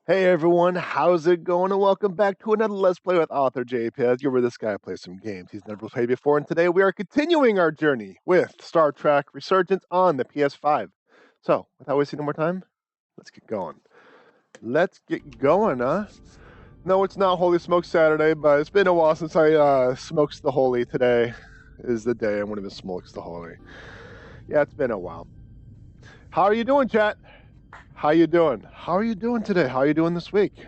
Hey everyone, how's it going? And welcome back to another Let's Play with author J.P.Edgar, where this guy plays some games he's never played before, and today we are continuing our journey with Star Trek Resurgence on the PS5. So, without wasting no more time, let's get going. Let's get going, huh? No, it's not Holy Smoke Saturday, but it's been a while since I smokes the holy. Today is the day I'm going to smokes the holy. Yeah, it's been a while. How are you doing, chat? How you doing? How are you doing today? How are you doing this week?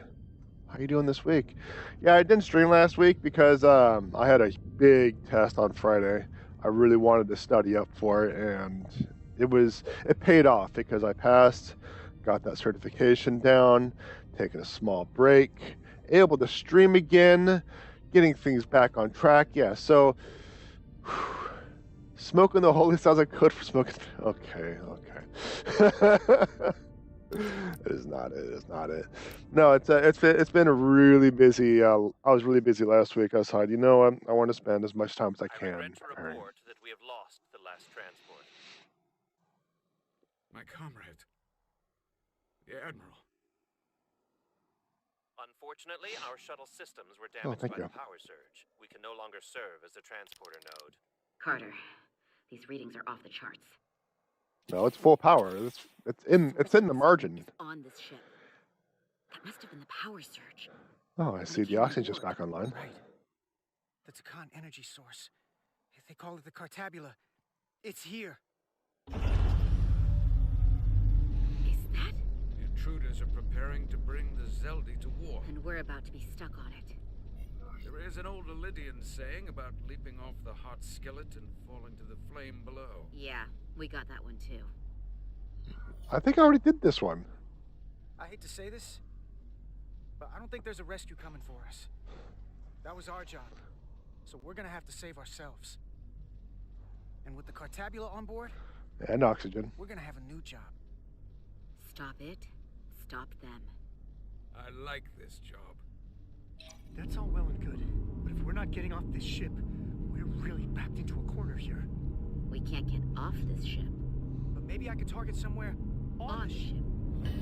How you doing this week? Yeah, I didn't stream last week because I had a big test on Friday. I really wanted to study up for it, and it paid off because I passed, got that certification down, taking a small break, able to stream again, getting things back on track. Yeah, so smoking the holy sounds like good for smoking. Okay. It is not it. It's not it. No, it's been a really busy. I was really busy last week. I decided, I want to spend as much time as I can preparing. Report that we have lost the last transport. My comrade, the Admiral. Unfortunately, our shuttle systems were damaged by you. the power surge. We can no longer serve as the transporter node. Carter, these readings are off the charts. No, it's full power. It's in the margin. On this ship. That must have been the power surge. Oh, I see. The oxygen's just back online. Right. That's a con energy source. They call it the Cartabula. It's here. Is that? The intruders are preparing to bring the Zeldi to war. And we're about to be stuck on it. There is an old Lydian saying about leaping off the hot skillet and falling to the flame below. Yeah, we got that one too. I think I already did this one. I hate to say this, but I don't think there's a rescue coming for us. That was our job, so we're gonna have to save ourselves. And with the Cartabula on board, And oxygen. we're gonna have a new job. Stop it. Stop them. I like this job. That's all well and good, but if we're not getting off this ship, we're really backed into a corner here. We can't get off this ship. But maybe I could target somewhere On the ship. ship.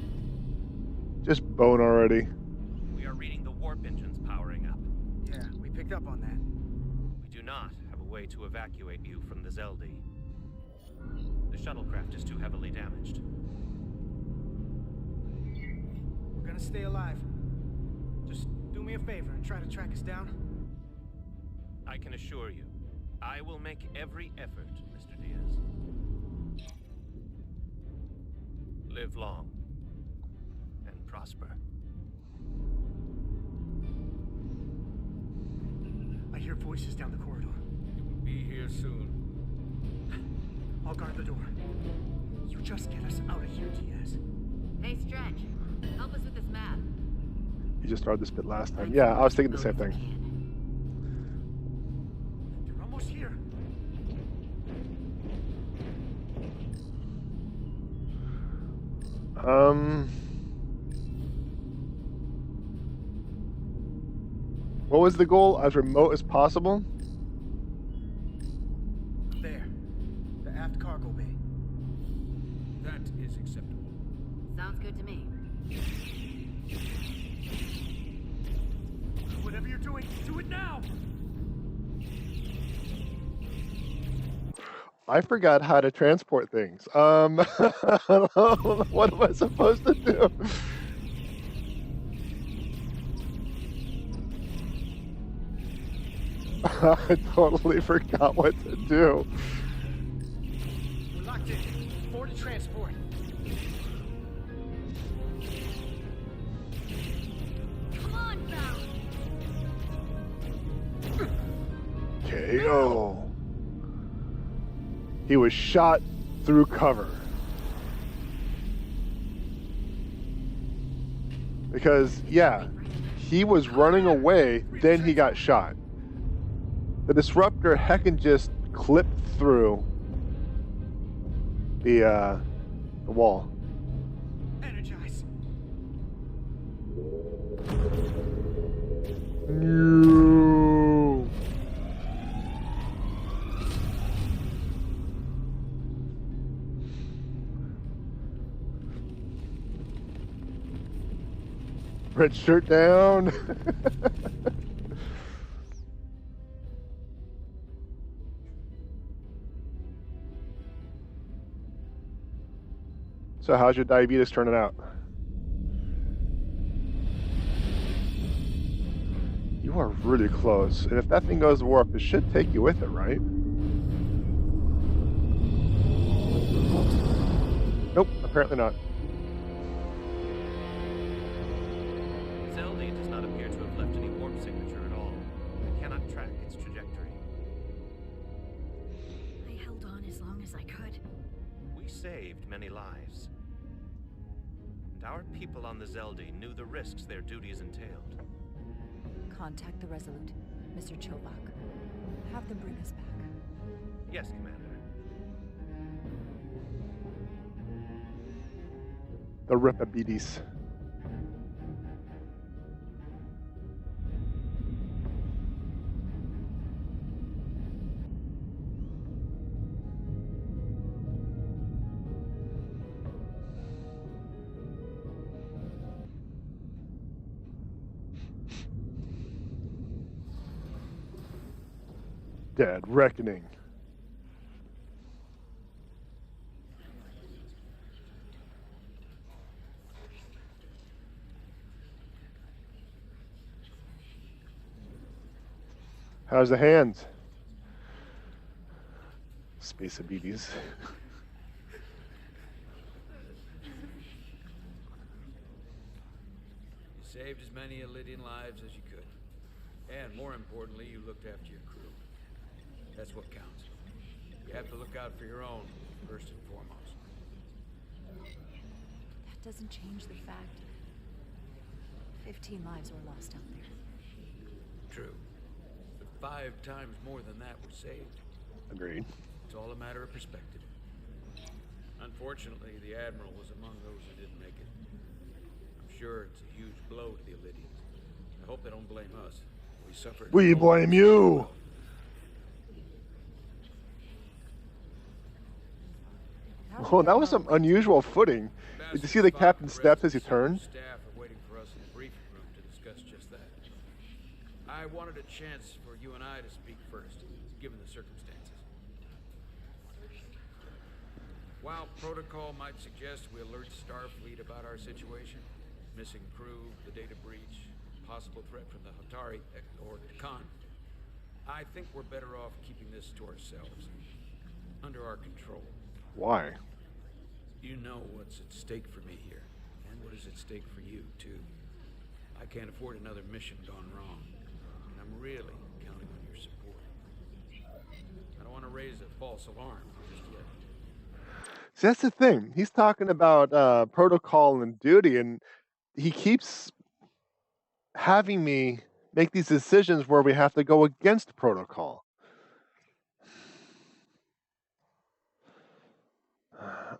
Just bone already. We are reading the warp engines powering up. Yeah, we picked up on that. We do not have a way to evacuate you from the Zeldi. The shuttlecraft is too heavily damaged. We're gonna stay alive. Just do me a favor and try to track us down. I can assure you, I will make every effort, Mr. Diaz. Live long and prosper. I hear voices down the corridor. It will be here soon. I'll guard the door. You just get us out of here, Diaz. Hey, Stretch. Help us with this map. You just started this bit last time. Yeah, I was thinking the same thing. They're almost here. What was the goal? As remote as possible? There. The aft cargo bay. That is acceptable. Sounds good to me. Whatever you're doing, do it now! I forgot how to transport things. What am I supposed to do? I totally forgot what to do. We're locked in. Board to transport. Come on, Val. KO. He was shot through cover. Because, yeah, he was running away, then he got shot. The disruptor heckin' just clipped through the wall. Energize. No. Red shirt down. So how's your diabetes turning out? You are really close. And if that thing goes warp, it should take you with it, right? Nope, apparently not. Zelda does not appear to have left any warp signature at all. I cannot track its trajectory. I held on as long as I could. We saved many lives. And our people on the Zelda knew the risks their duties entailed. Contact the Resolute, Mr. Chobak. Have them bring us back. Yes, Commander. The Ripabetes. Dead Reckoning. How's the hands? Space Abetes. You saved as many Elydian lives as you could. And more importantly, you looked after your crew. That's what counts. You have to look out for your own, first and foremost. That doesn't change the fact 15 lives were lost out there. True. But 5 times more than that were saved. Agreed. It's all a matter of perspective. Unfortunately, the Admiral was among those who didn't make it. I'm sure it's a huge blow to the Elydians. I hope they don't blame us. We suffered. We blame you! Oh, that was some unusual footing. Did you see the captain steps as he turned? Staff are waiting for us in the briefing room to discuss just that. I wanted a chance for you and I to speak first, given the circumstances. While protocol might suggest we alert Starfleet about our situation, missing crew, the data breach, possible threat from the Hatari or Khan, I think we're better off keeping this to ourselves, under our control. Why? You know what's at stake for me here, and what is at stake for you, too. I can't afford another mission gone wrong, and I'm really counting on your support. I don't want to raise a false alarm just yet. See, that's the thing. He's talking about protocol and duty, and he keeps having me make these decisions where we have to go against protocol.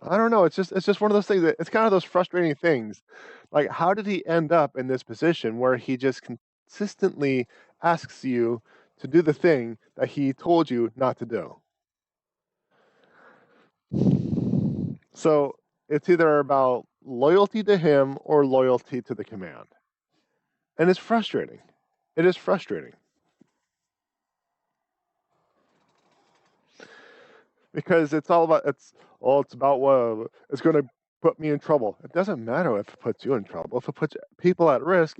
I don't know. It's just one of those things that it's kind of those frustrating things. Like, how did he end up in this position where he just consistently asks you to do the thing that he told you not to do? So it's either about loyalty to him or loyalty to the command. And it's frustrating. It is frustrating. Because it's about what it's going to put me in trouble. It doesn't matter if it puts you in trouble, if it puts people at risk,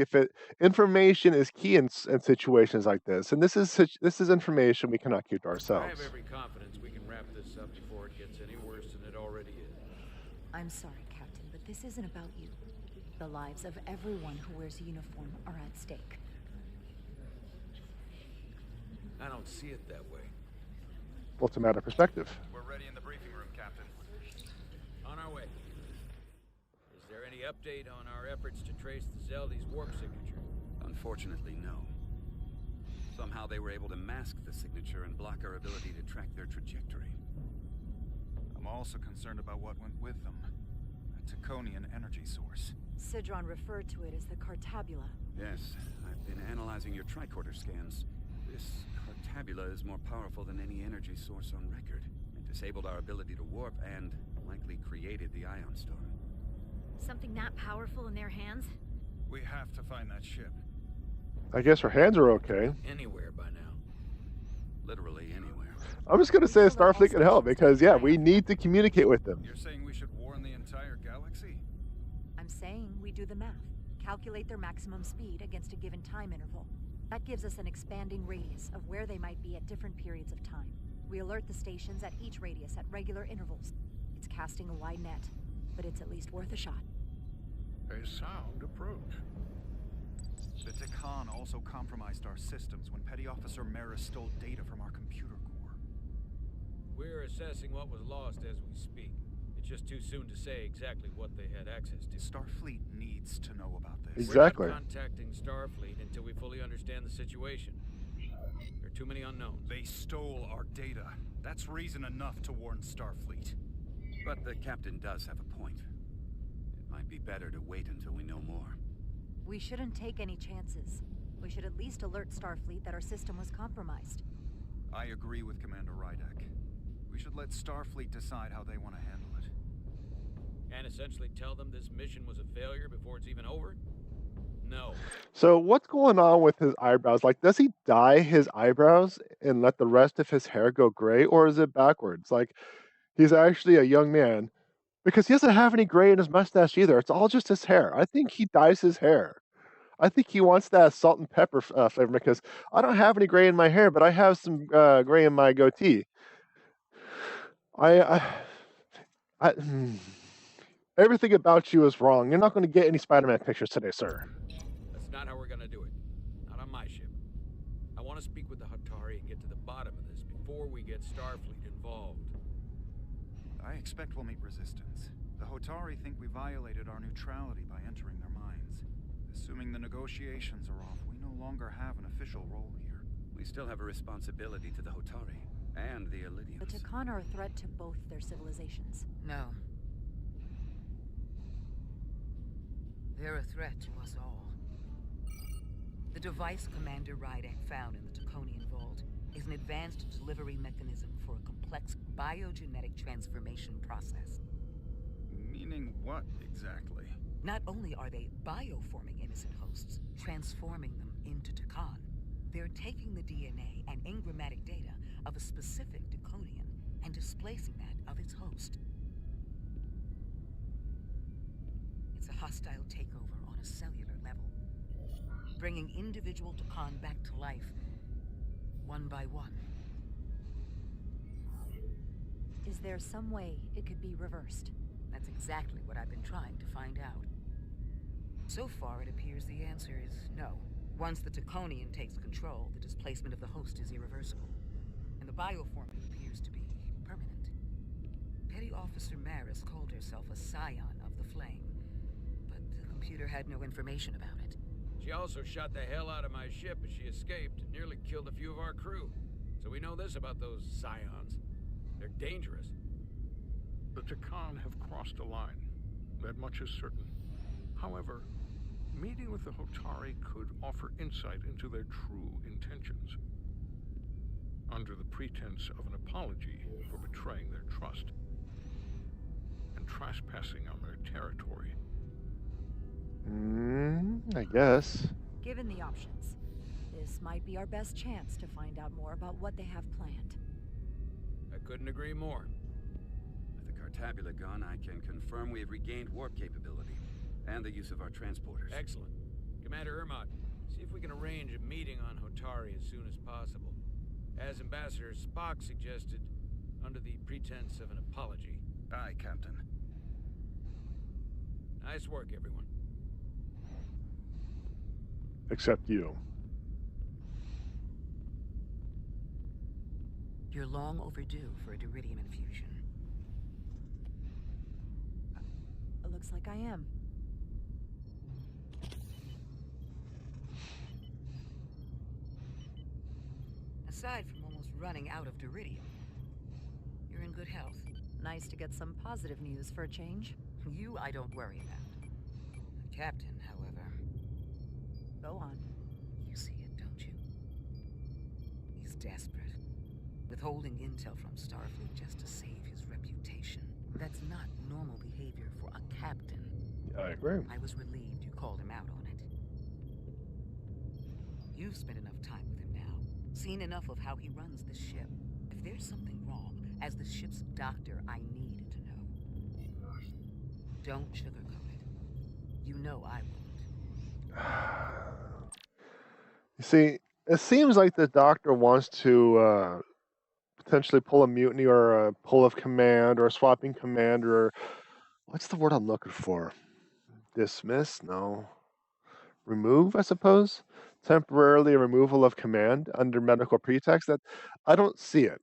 information is key in situations like this. And this is information we cannot keep to I ourselves. have every confidence we can wrap this up before it gets any worse than it already is. I'm sorry, Captain, but this isn't about you. The lives of everyone who wears a uniform are at stake. I don't see it that way. Well, it's a matter of perspective. We're ready in the briefing room, Captain. On our way. Is there any update on our efforts to trace the Zelda's warp signature? Unfortunately, no. Somehow they were able to mask the signature and block our ability to track their trajectory. I'm also concerned about what went with them. A Taconian energy source. Sidron referred to it as the Cartabula. Yes, I've been analyzing your tricorder scans. This Cartabula is more powerful than any energy source on record. It disabled our ability to warp and likely created the ion storm. Something that powerful in their hands? We have to find that ship. I guess her hands are okay. Anywhere by now. Literally anywhere. I'm just gonna We say feel that all Starfleet can help stations because yeah, don't we have need to communicate with them. You're saying we should warn the entire galaxy? I'm saying we do the math. Calculate their maximum speed against a given time interval. That gives us an expanding radius of where they might be at different periods of time. We alert the stations at each radius at regular intervals. It's casting a wide net, but it's at least worth a shot. A sound approach. The Takan also compromised our systems when Petty Officer Maris stole data from our computer core. We're assessing what was lost as we speak. It's just too soon to say exactly what they had access to. Starfleet needs to know about this. Exactly. We're not contacting Starfleet until we fully understand the situation. There are too many unknowns. They stole our data. That's reason enough to warn Starfleet. But the captain does have a point. It might be better to wait until we know more. We shouldn't take any chances. We should at least alert Starfleet that our system was compromised. I agree with Commander Rydek. We should let Starfleet decide how they want to handle it. And essentially tell them this mission was a failure before it's even over? No. So what's going on with his eyebrows? Like, does he dye his eyebrows and let the rest of his hair go gray, or is it backwards? Like, he's actually a young man because he doesn't have any gray in his mustache either. It's all just his hair. I think he dyes his hair. I think he wants that salt and pepper flavor because I don't have any gray in my hair, but I have some gray in my goatee. Everything about you is wrong. You're not going to get any Spider-Man pictures today, sir. That's not how we're gonna do it. Not on my ship. I want to speak with the Hatari and get to the bottom of this before we get Starfleet involved. I expect we'll meet resistance. The Hotari think we violated our neutrality by entering their minds. Assuming the negotiations are off, we no longer have an official role here. We still have a responsibility to the Hotari and the Elydians. The Takan are a threat to both their civilizations. No. They're a threat to us all. The device Commander Rydek found in the Taconian Vault is an advanced delivery mechanism for a complex biogenetic transformation process. Meaning what, exactly? Not only are they bioforming innocent hosts, transforming them into Takan, they're taking the DNA and engrammatic data of a specific Taconian and displacing that of its host. It's a hostile takeover on a cellular level, bringing individual Takan back to life, one by one. Is there some way it could be reversed? That's exactly what I've been trying to find out. So far, it appears the answer is no. Once the Taconian takes control, the displacement of the host is irreversible, and the bioforming appears to be permanent. Petty Officer Maris called herself a scion of the Flame, but the computer had no information about it. She also shot the hell out of my ship as she escaped and nearly killed a few of our crew. So we know this about those scions. They're dangerous. The Takan have crossed a line. That much is certain. However, meeting with the Hotari could offer insight into their true intentions. Under the pretense of an apology for betraying their trust and trespassing on their territory. I guess. Given the options, this might be our best chance to find out more about what they have planned. I couldn't agree more. With the Cartabula gone, I can confirm we have regained warp capability and the use of our transporters. Excellent. Commander Ermot, see if we can arrange a meeting on Hotari as soon as possible. As Ambassador Spock suggested, under the pretense of an apology. Aye, Captain. Nice work, everyone. Except you. You're long overdue for a Duridium infusion. It looks like I am. Aside from almost running out of Duridium, you're in good health. Nice to get some positive news for a change. You, I don't worry about. The captain, however... Go on. You see it, don't you? He's desperate. Withholding intel from Starfleet just to save his reputation. That's not normal behavior for a captain. I agree. I was relieved you called him out on it. You've spent enough time with him now, seen enough of how he runs the ship. If there's something wrong, as the ship's doctor, I need to know. Don't sugarcoat it. You know I won't. You see, it seems like the doctor wants to potentially pull a mutiny or a pull of command or a swapping command or what's the word I'm looking for? Dismiss? No. Remove, I suppose? Temporarily a removal of command under medical pretext. That I don't see it.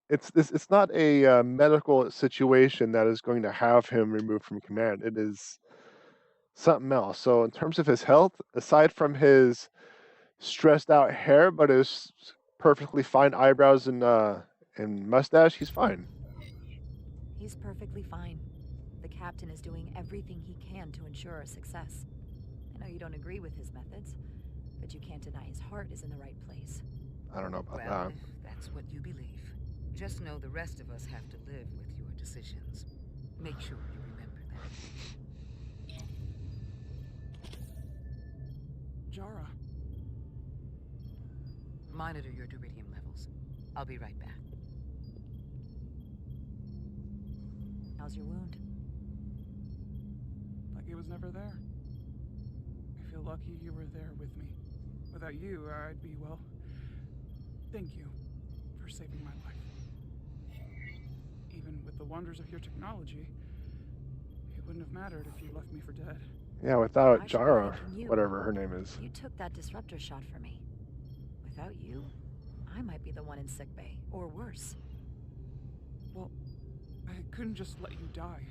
It's not a medical situation that is going to have him removed from command. It is something else. So in terms of his health, aside from his stressed out hair, but his perfectly fine eyebrows and mustache, he's fine. He's perfectly fine. The captain is doing everything he can to ensure our success. I know you don't agree with his methods, but you can't deny his heart is in the right place. I don't know about Well, that. if that's what you believe, just know the rest of us have to live with your decisions. Make sure you remember that. Jara. Monitor your duridium levels. I'll be right back. How's your wound? Like it was never there. I feel lucky you were there with me. Without you, I'd be, well... Thank you for saving my life. Even with the wonders of your technology, it wouldn't have mattered if you left me for dead. Yeah, without I should be Jara, thanking you. whatever her name is. You took that disruptor shot for me. Without you, I might be the one in sickbay, or worse. Well, I couldn't just let you die.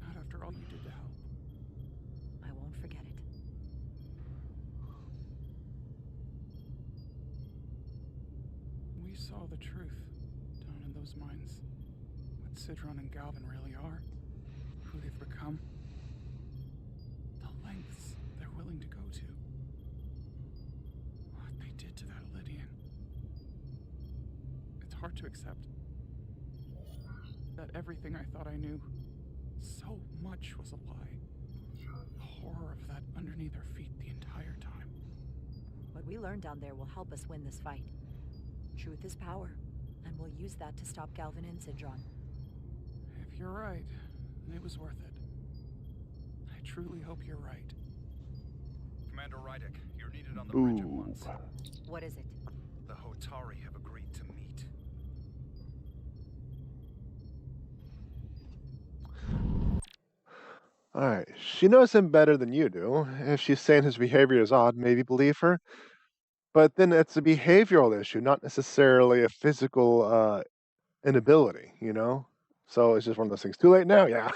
Not after all you did to help. I won't forget it. We saw the truth down in those mines. What Sidron and Galvin really are. Who they've become. The lengths they're willing to go to. What they did to that Lydian. It's hard to accept. That everything I thought I knew, so much was a lie. The horror of that underneath our feet the entire time. What we learned down there will help us win this fight. Truth is power, and we'll use that to stop Galvin and Sidron. If you're right, then it was worth it. I truly hope you're right. Commander Rydick, you're needed on the bridge at once. What is it? The Hotari have agreed to meet. Alright, she knows him better than you do. If she's saying his behavior is odd, maybe believe her. But then it's a behavioral issue, not necessarily a physical inability, you know? So it's just one of those things. Too late now? Yeah.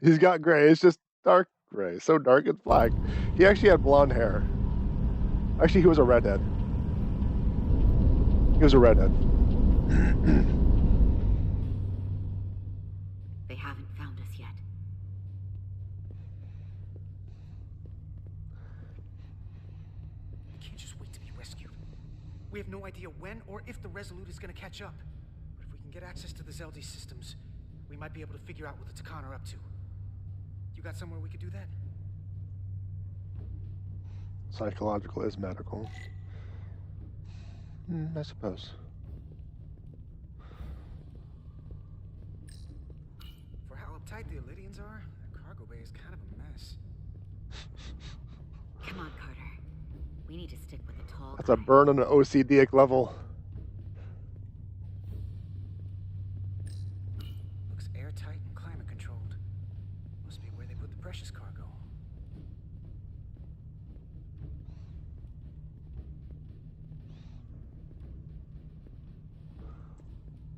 He's got gray. It's just dark gray. So dark it's black. He actually had blonde hair. Actually, he was a redhead. He was a redhead. They haven't found us yet. We can't just wait to be rescued. We have no idea when or if the Resolute is going to catch up. But if we can get access to the Zeldi systems, we might be able to figure out what the Takan are up to. You got somewhere we could do that? Psychological is medical. I suppose. For how uptight the Lydians are, the cargo bay is kind of a mess. Come on, Carter. We need to stick with the tall That's a guy. burn on an OCD level. Looks airtight and climate controlled. Must be where they put the precious cargo.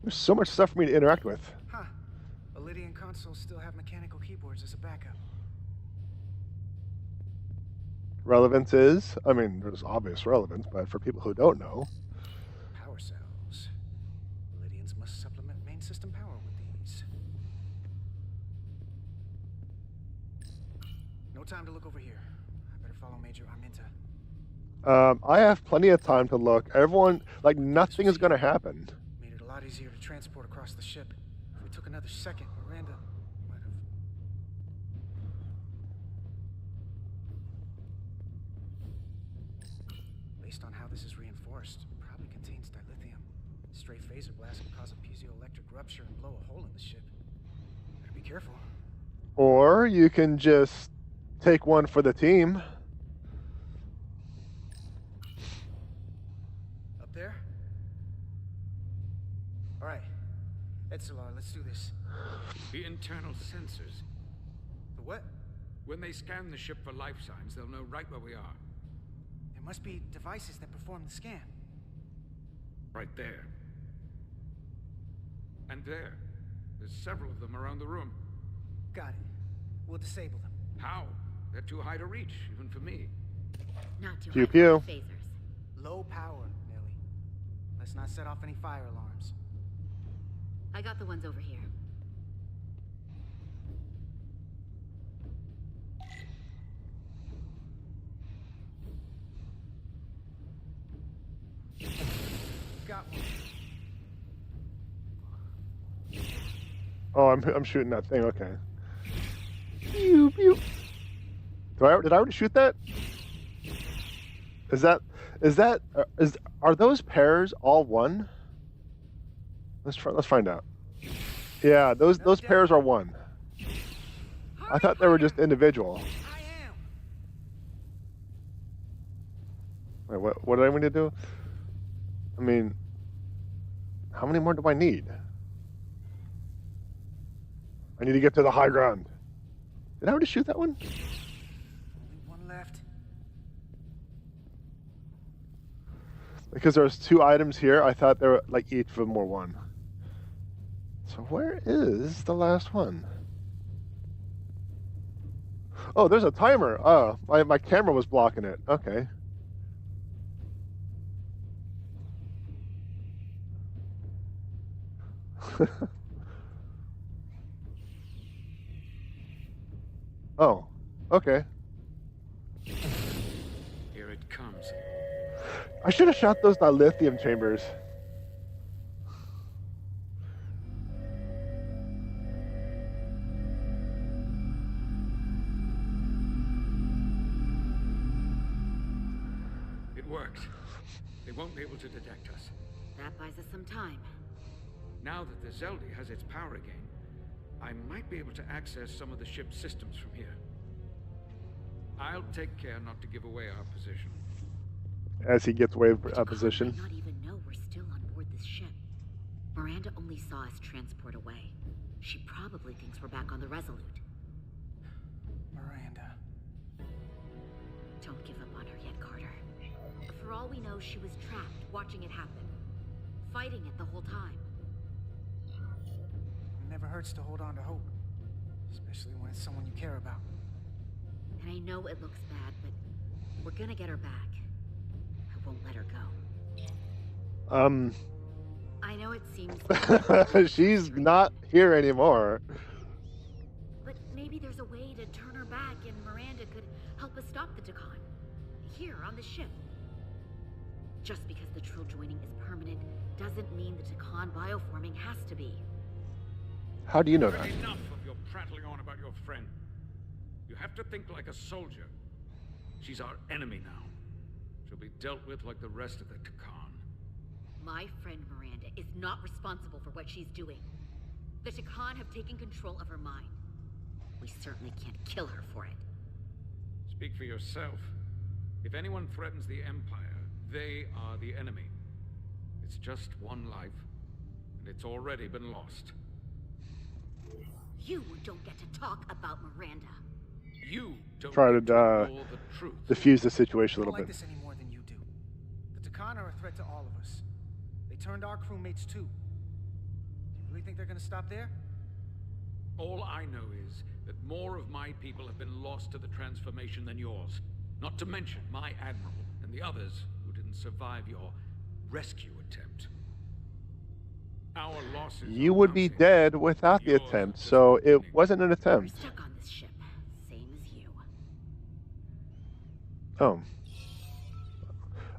There's so much stuff for me to interact with. Huh. The Lydian consoles still have mechanical keyboards as a backup. Relevance is, I mean, there's obvious relevance, but for people who don't know, Power cells. Lydians must supplement main system power with these. No time to look over here. I better follow Major Arminta. I have plenty of time to look. Everyone, like, nothing is going to happen. Made it a lot easier to transport across the ship. If we took another second, Miranda might have... based on how this is reinforced, it probably contains dilithium. Stray phaser blast can cause a piezoelectric rupture and blow a hole in the ship. Better be careful. Or you can just take one for the team. Up there? Alright. Edsolar, let's do this. The internal sensors. The what? When they scan the ship for life signs, they'll know right where we are. There must be devices that perform the scan. Right there. And there. There's several of them around the room. Got it. We'll disable them. How? They're too high to reach, even for me. Not too Pew high pew. for phasers. Low power, Nelly. Let's not set off any fire alarms. I got the ones over here. Got one. Oh, I'm shooting that thing. Okay. Pew, pew. Did I already shoot that? Are those pairs all one? Let's find out. Yeah, those pairs are one. I thought they were just individual. I am. Wait, what do I need to do? I mean, how many more do I need? I need to get to the high ground. Did I already shoot that one? Only one left. Because there's 2 items here, I thought they were like each of them were one. So where is the last one? Oh, there's a timer. Oh, my camera was blocking it. Okay. Oh, okay. Here it comes. I should have shot those dilithium chambers. It worked. They won't be able to detect us. That buys us some time. Now that the Zeldi has its power again, I might be able to access some of the ship's systems from here. I'll take care not to give away our position. As he gets away The a position. might not even know we're still on board this ship. Miranda only saw us transport away. She probably thinks we're back on the Resolute. Miranda. Don't give up on her yet, Carter. For all we know, she was trapped, watching it happen. Fighting it the whole time. It never hurts to hold on to hope. Especially when it's someone you care about. And I know it looks bad, but we're gonna get her back. I won't let her go. I know it seems... She's not here anymore. But maybe there's a way to turn her back and Miranda could help us stop the Takan. Here, on the ship. Just because the Trill joining is permanent doesn't mean the Takan bioforming has to be. How do you know that? Enough of your prattling on about your friend. You have to think like a soldier. She's our enemy now. She'll be dealt with like the rest of the Takan. My friend Miranda is not responsible for what she's doing. The Takan have taken control of her mind. We certainly can't kill her for it. Speak for yourself. If anyone threatens the Empire, they are the enemy. It's just one life, and it's already been lost. You don't get to talk about Miranda. You don't Try to know the truth. diffuse the situation a I don't little like bit. this any more than you do. The Takan are a threat to all of us. They turned our crewmates too. Do you really think they're gonna stop there? All I know is that more of my people have been lost to the transformation than yours. Not to mention my admiral and the others who didn't survive your rescue attempt. Our losses You are would be mounting. dead without the Yours attempt, is so it beginning. wasn't an We're attempt. stuck on this ship, same as you. Oh.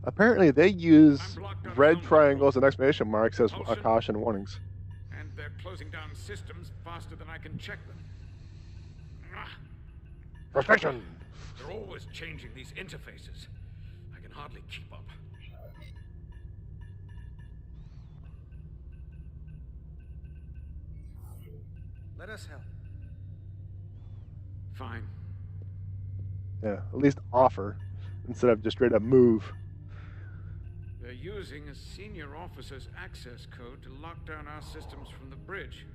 Apparently they use I'm blocked out red of triangles and exclamation marks as Propulsion. caution warnings. And they're closing down systems faster than I can check them. Ah, Frustration! they're always changing these interfaces. I can hardly keep up. Let us help. Fine. Yeah, at least offer instead of just straight up move. They're using a senior officer's access code to lock down our systems from the bridge.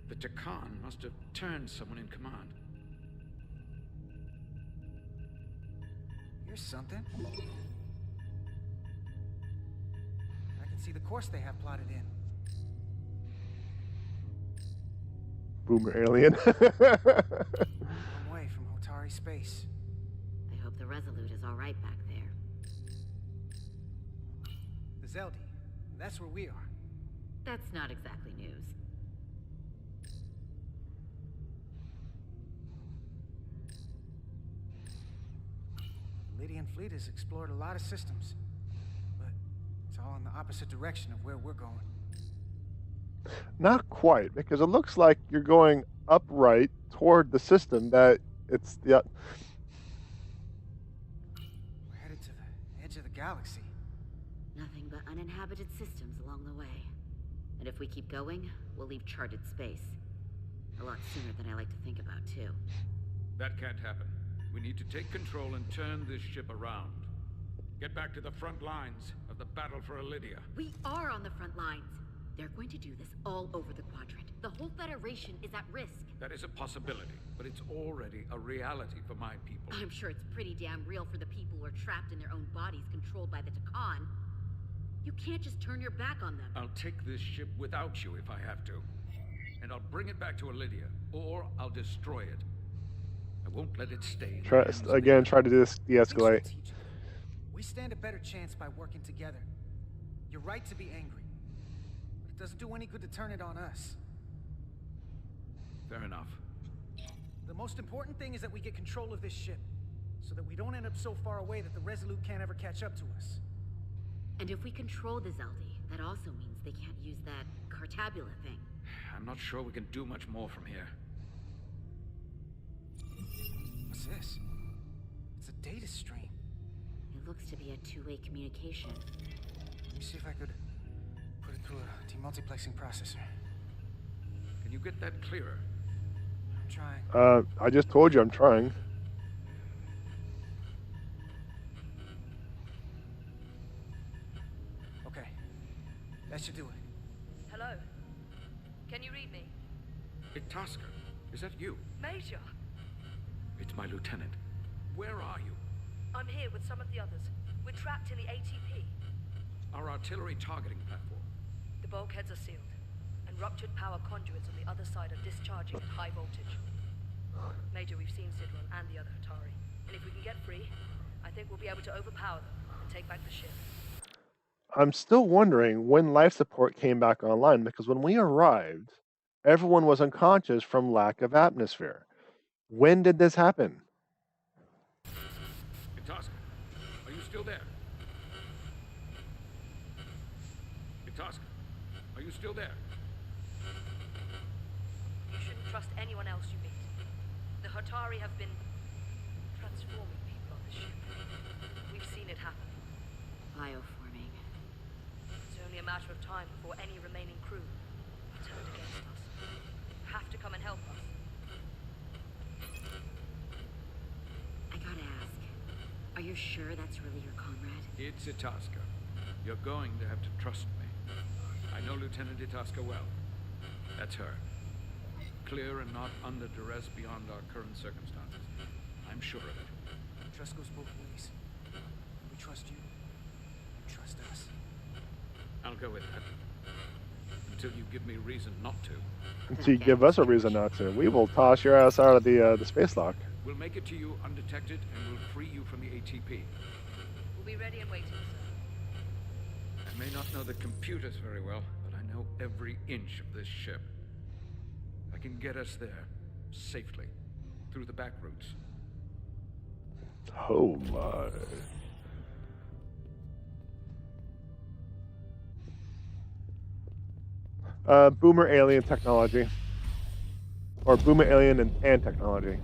The Takan must have turned someone in command. Here's something. I can see the course they have plotted in. Boomer alien. Long way from Hotari space. I hope the Resolute is all right back there. The Zeldi. That's where we are. That's not exactly news. The Lydian fleet has explored a lot of systems, but it's all in the opposite direction of where we're going. Not quite, because it looks like you're going upright toward the system that it's the. We're headed to the edge of the galaxy. Nothing but uninhabited systems along the way. And if we keep going, we'll leave charted space. A lot sooner than I like to think about, too. That can't happen. We need to take control and turn this ship around. Get back to the front lines of the battle for Elydia. We are on the front lines. They're going to do this all over the quadrant. The whole Federation is at risk. That is a possibility, but it's already a reality for my people. I'm sure it's pretty damn real for the people who are trapped in their own bodies controlled by the Takan. You can't just turn your back on them. I'll take this ship without you if I have to. And I'll bring it back to Elydia, or I'll destroy it. I won't let it stay. Try to de-escalate. We stand a better chance by working together. You're right to be angry. But it doesn't do any good to turn it on us. Fair enough. The most important thing is that we get control of this ship, so that we don't end up so far away that the Resolute can't ever catch up to us. And if we control the Zeldi, that also means they can't use that Cartabula thing. I'm not sure we can do much more from here. What's this? It's a data stream. It looks to be a two-way communication. Let me see if I could put it through a demultiplexing processor. Can you get that clearer? I'm trying. I just told you I'm trying. Okay. That should do it. Hello? Can you read me? Itasca, is that you? Major! It's my lieutenant. Where are you? I'm here with some of the others. We're trapped in the ATP. Our artillery targeting platform. The bulkheads are sealed, and ruptured power conduits on the other side are discharging at high voltage. Major, we've seen Sidron and the other Hotari, and if we can get free, I think we'll be able to overpower them and take back the ship. I'm still wondering when life support came back online, because when we arrived, everyone was unconscious from lack of atmosphere. When did this happen? Itasca, are you still there? Itasca, are you still there? You shouldn't trust anyone else you meet. The Hotari have been transforming people on the ship. We've seen it happen. Bioforming. It's only a matter of time before any remaining crew are turned against us. You have to come and help us. I gotta ask, are you sure that's really your comrade? It's Itasca. You're going to have to trust me. I know Lieutenant Itasca well. That's her. Clear and not under duress beyond our current circumstances. I'm sure of it. Trust goes both ways. We trust you. You trust us. I'll go with that. Until you give me reason not to. Until you give us a reason not to. We will toss your ass out of the space lock. We'll make it to you undetected, and we'll free you from the ATP. We'll be ready and waiting, sir. I may not know the computers very well, but I know every inch of this ship. I can get us there, safely, through the back routes. Oh my. Boomer alien technology. Or boomer alien and technology.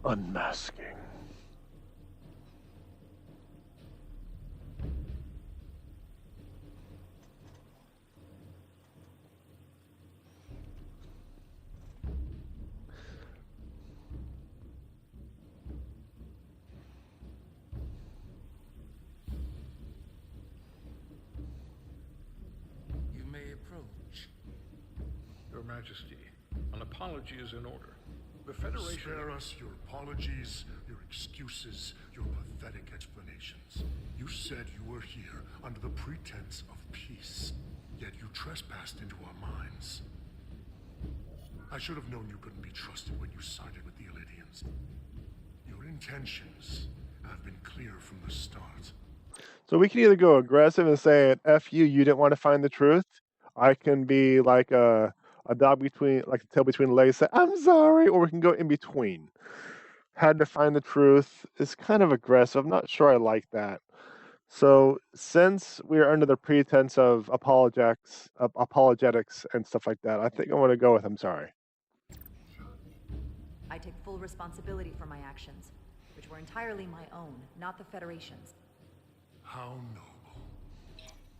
Unmasking. You may approach. Your Majesty, an apology is in order. The Federation... Spare us your apologies, your excuses, your pathetic explanations. You said you were here under the pretense of peace, yet you trespassed into our minds. I should have known you couldn't be trusted when you sided with the Illidians. Your intentions have been clear from the start. So we can either go aggressive and say, F you, you didn't want to find the truth. I can be like a dog between, like a tail between legs, say, I'm sorry, or we can go in between. Had to find the truth is kind of aggressive. I'm not sure I like that. So since we are under the pretense of apologetics and stuff like that, I think I want to go with I'm sorry. I take full responsibility for my actions, which were entirely my own, not the Federation's. How noble.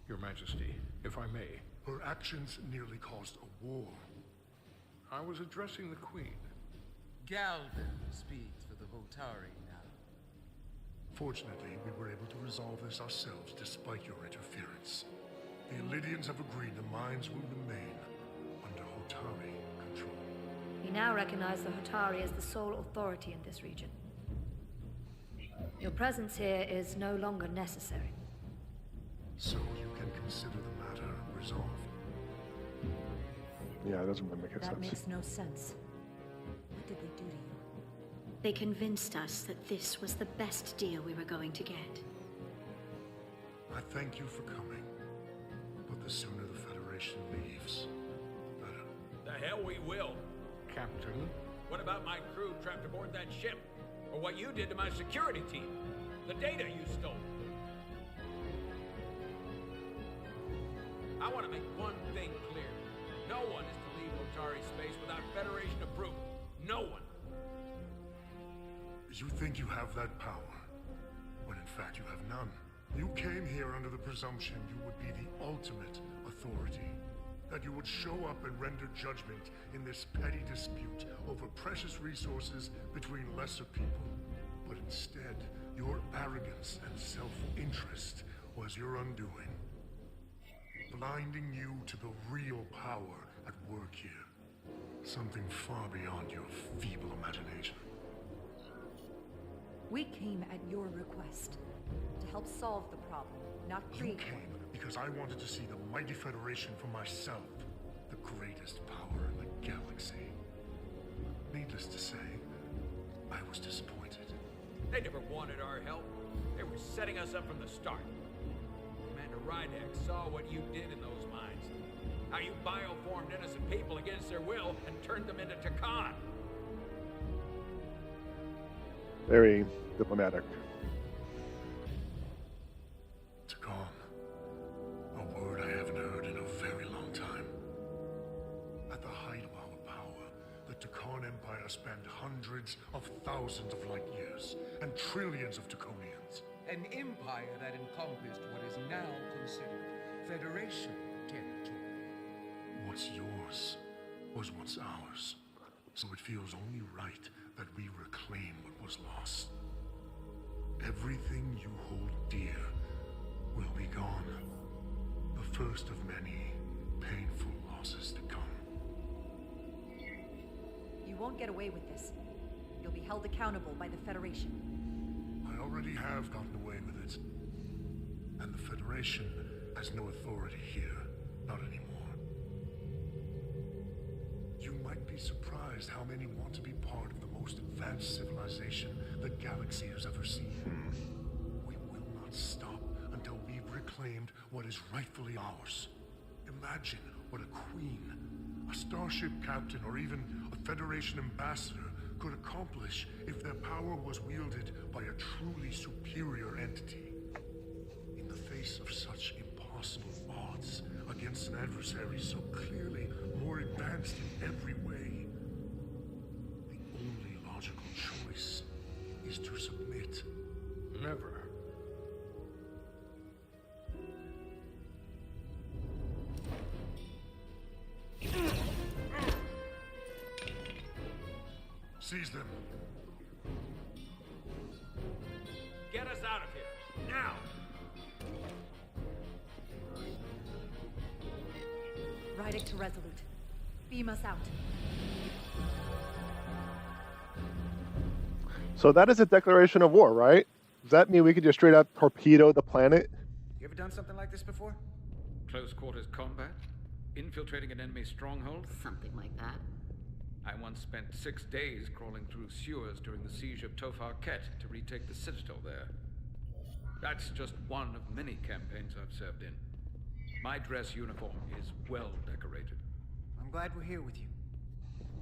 Your Majesty, if I may. Her actions nearly caused a war. I was addressing the Queen. Galvin speaks for the Hotari now. Fortunately, we were able to resolve this ourselves despite your interference. The Illidians have agreed the mines will remain under Hotari control. We now recognize the Hotari as the sole authority in this region. Your presence here is no longer necessary. So you can consider the matter resolved. Yeah, it doesn't really make sense. That makes no sense. What did they do to you? They convinced us that this was the best deal we were going to get. I thank you for coming, but the sooner the Federation leaves, the better. The hell we will. Captain? What about my crew trapped aboard that ship? Or what you did to my security team? The data you stole? I want to make one thing clear. No one is to leave Hotari space without Federation approval. No one. You think you have that power, when in fact you have none. You came here under the presumption you would be the ultimate authority. That you would show up and render judgment in this petty dispute over precious resources between lesser people. But instead, your arrogance and self-interest was your undoing. Blinding you to the real power at work here. Something far beyond your feeble imagination. We came at your request to help solve the problem, not create You came because I wanted to see the mighty Federation for myself, the greatest power in the galaxy. Needless to say, I was disappointed. They never wanted our help. They were setting us up from the start. Commander Rydak saw what you did in those mines. How you bioformed innocent people against their will and turned them into Takan. Very diplomatic. Takan. A word I haven't heard in a very long time. At the height of our power, the Takan Empire spanned hundreds of thousands of light years and trillions of Taconians. An empire that encompassed what is now considered Federation territory. What's yours was what's ours. So it feels only right that we reclaim what was lost. Everything you hold dear will be gone. The first of many painful losses to come. You won't get away with this. You'll be held accountable by the Federation. I already have gotten away with it. And the Federation has no authority here. Not anymore. You might be surprised how many want to be part of the most advanced civilization the galaxy has ever seen. We will not stop until we've reclaimed what is rightfully ours. Imagine what a queen, a starship captain, or even a Federation ambassador could accomplish if their power was wielded by a truly superior entity. In the face of such impossible odds against an adversary so clearly more advanced in every way, the only logical choice to submit. Never. Seize them. Get us out of here, now! Rydick to Resolute. Beam us out. So that is a declaration of war, right? Does that mean we could just straight up torpedo the planet? You ever done something like this before? Close quarters combat? Infiltrating an enemy stronghold? Something like that. I once spent 6 days crawling through sewers during the siege of Tofar Ket to retake the citadel there. That's just one of many campaigns I've served in. My dress uniform is well decorated. I'm glad we're here with you.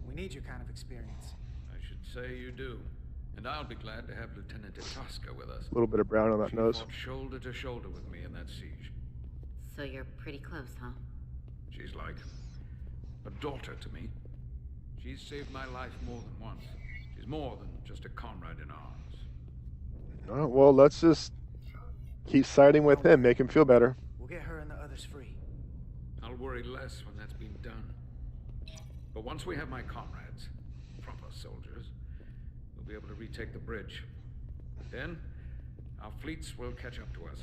We need your kind of experience. I should say you do. And I'll be glad to have Lieutenant Itasca with us. A little bit of brown on that She nose. fought shoulder to shoulder with me in that siege. So you're pretty close, huh? She's like a daughter to me. She's saved my life more than once. She's more than just a comrade in arms. All right, well, let's just keep siding with him, make him feel better. We'll get her and the others free. I'll worry less when that's been done. But once we have my comrades, proper soldiers, we'll be able to retake the bridge. Then, our fleets will catch up to us.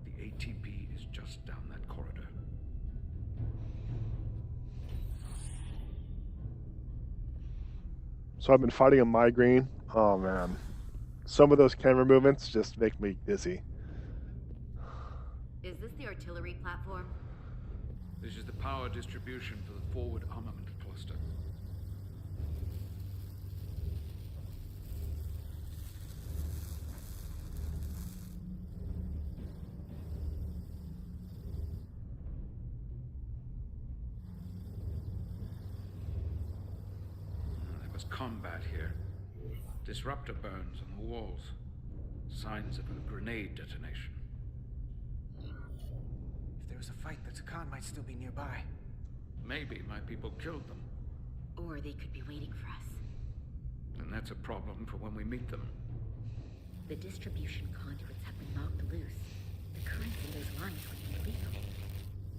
The ATP is just down that corridor. So I've been fighting a migraine. Oh, man. Some of those camera movements just make me dizzy. Is this the artillery platform? This is the power distribution for the forward armament cluster. There was combat here. Disruptor burns on the walls. Signs of a grenade detonation. If there was a fight, the Takan might still be nearby. Maybe my people killed them. Or they could be waiting for us. And that's a problem for when we meet them. The distribution conduits have been knocked loose. The currents in those lines would be lethal.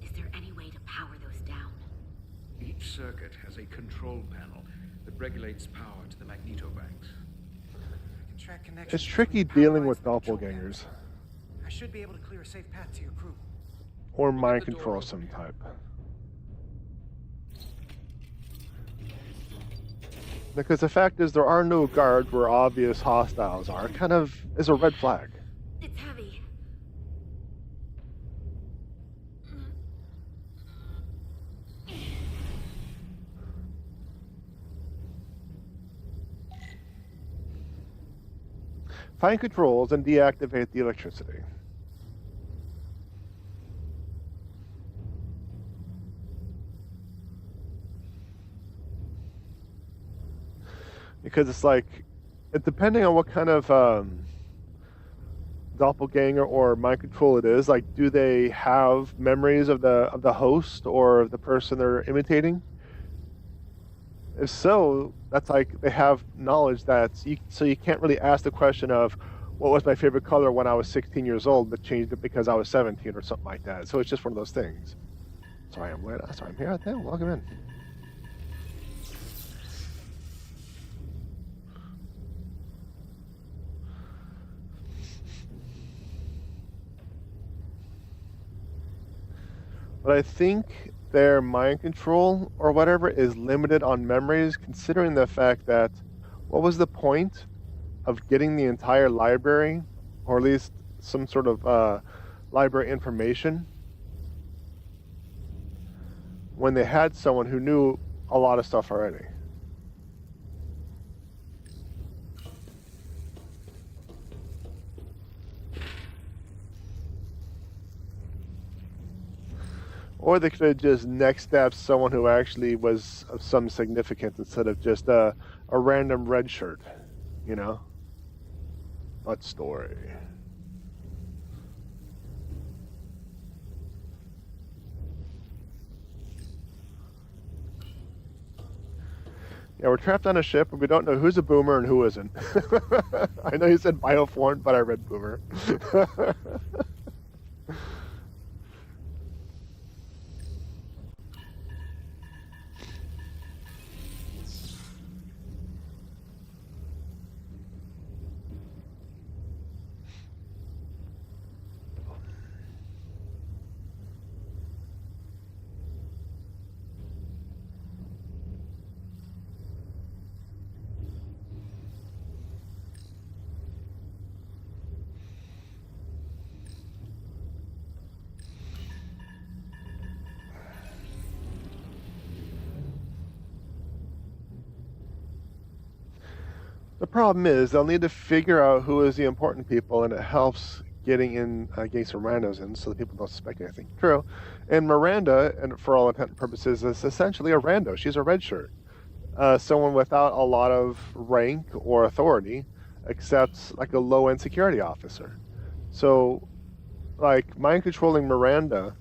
Is there any way to power those down? Each circuit has a control panel that regulates power to the magnetobanks. Track connections It's tricky between power dealing lines with and control doppelgangers. panels. I should be able to clear a safe path to your crew. Or mind control of some type. Because the fact is, there are no guards where obvious hostiles are. It kind of is a red flag. It's heavy. Find controls and deactivate the electricity. Because it's like, depending on what kind of doppelganger or mind control it is, like, do they have memories of the host or of the person they're imitating? If so, that's like they have knowledge so you can't really ask the question of what was my favorite color when I was 16 years old, but changed it because I was 17 or something like that. So it's just one of those things. Sorry, I'm late. Sorry, I'm here. Damn, welcome in. But I think their mind control or whatever is limited on memories, considering the fact that what was the point of getting the entire library, or at least some sort of library information, when they had someone who knew a lot of stuff already? Or they could have just next stepped someone who actually was of some significance instead of just a random red shirt, you know? What story? Yeah, we're trapped on a ship, and we don't know who's a boomer and who isn't. I know you said bioform, but I read boomer. The problem is they'll need to figure out who is the important people, and it helps getting some randos in so that people don't suspect anything. True. And Miranda, and for all intent and purposes, is essentially a rando. She's a red shirt. Someone without a lot of rank or authority, except like a low-end security officer. So, like, mind controlling Miranda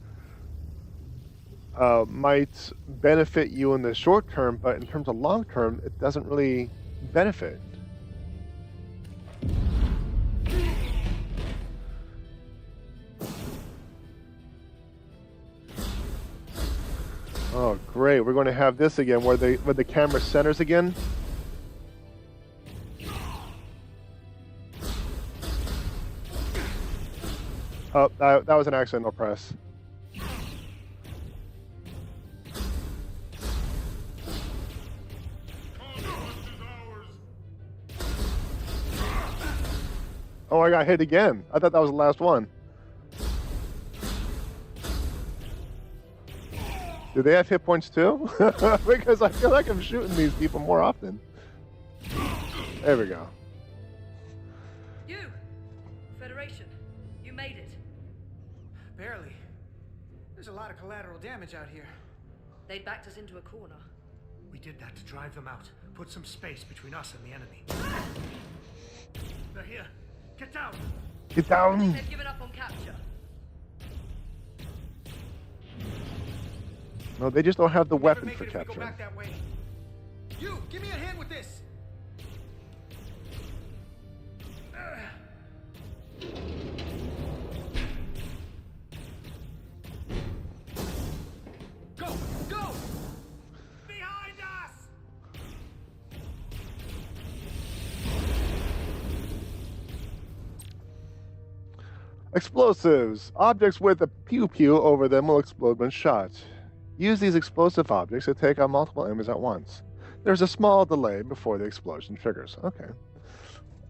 might benefit you in the short term, but in terms of long term, it doesn't really benefit. Oh, great. We're going to have this again where the camera centers again. Oh, that was an accidental press. Oh, I got hit again. I thought that was the last one. Do they have hit points too? Because I feel like I'm shooting these people more often. There we go. You! Federation. You made it. Barely. There's a lot of collateral damage out here. They backed us into a corner. We did that to drive them out. Put some space between us and the enemy. They're here. Get down! Get down! They've given up on capture. No, they just don't have the weapon for Go capture. back that way. You, give me a hand with this. Go, go! Behind us! Explosives. Objects with a pew-pew over them will explode when shot. Use these explosive objects to take out multiple enemies at once. There's a small delay before the explosion triggers. Okay.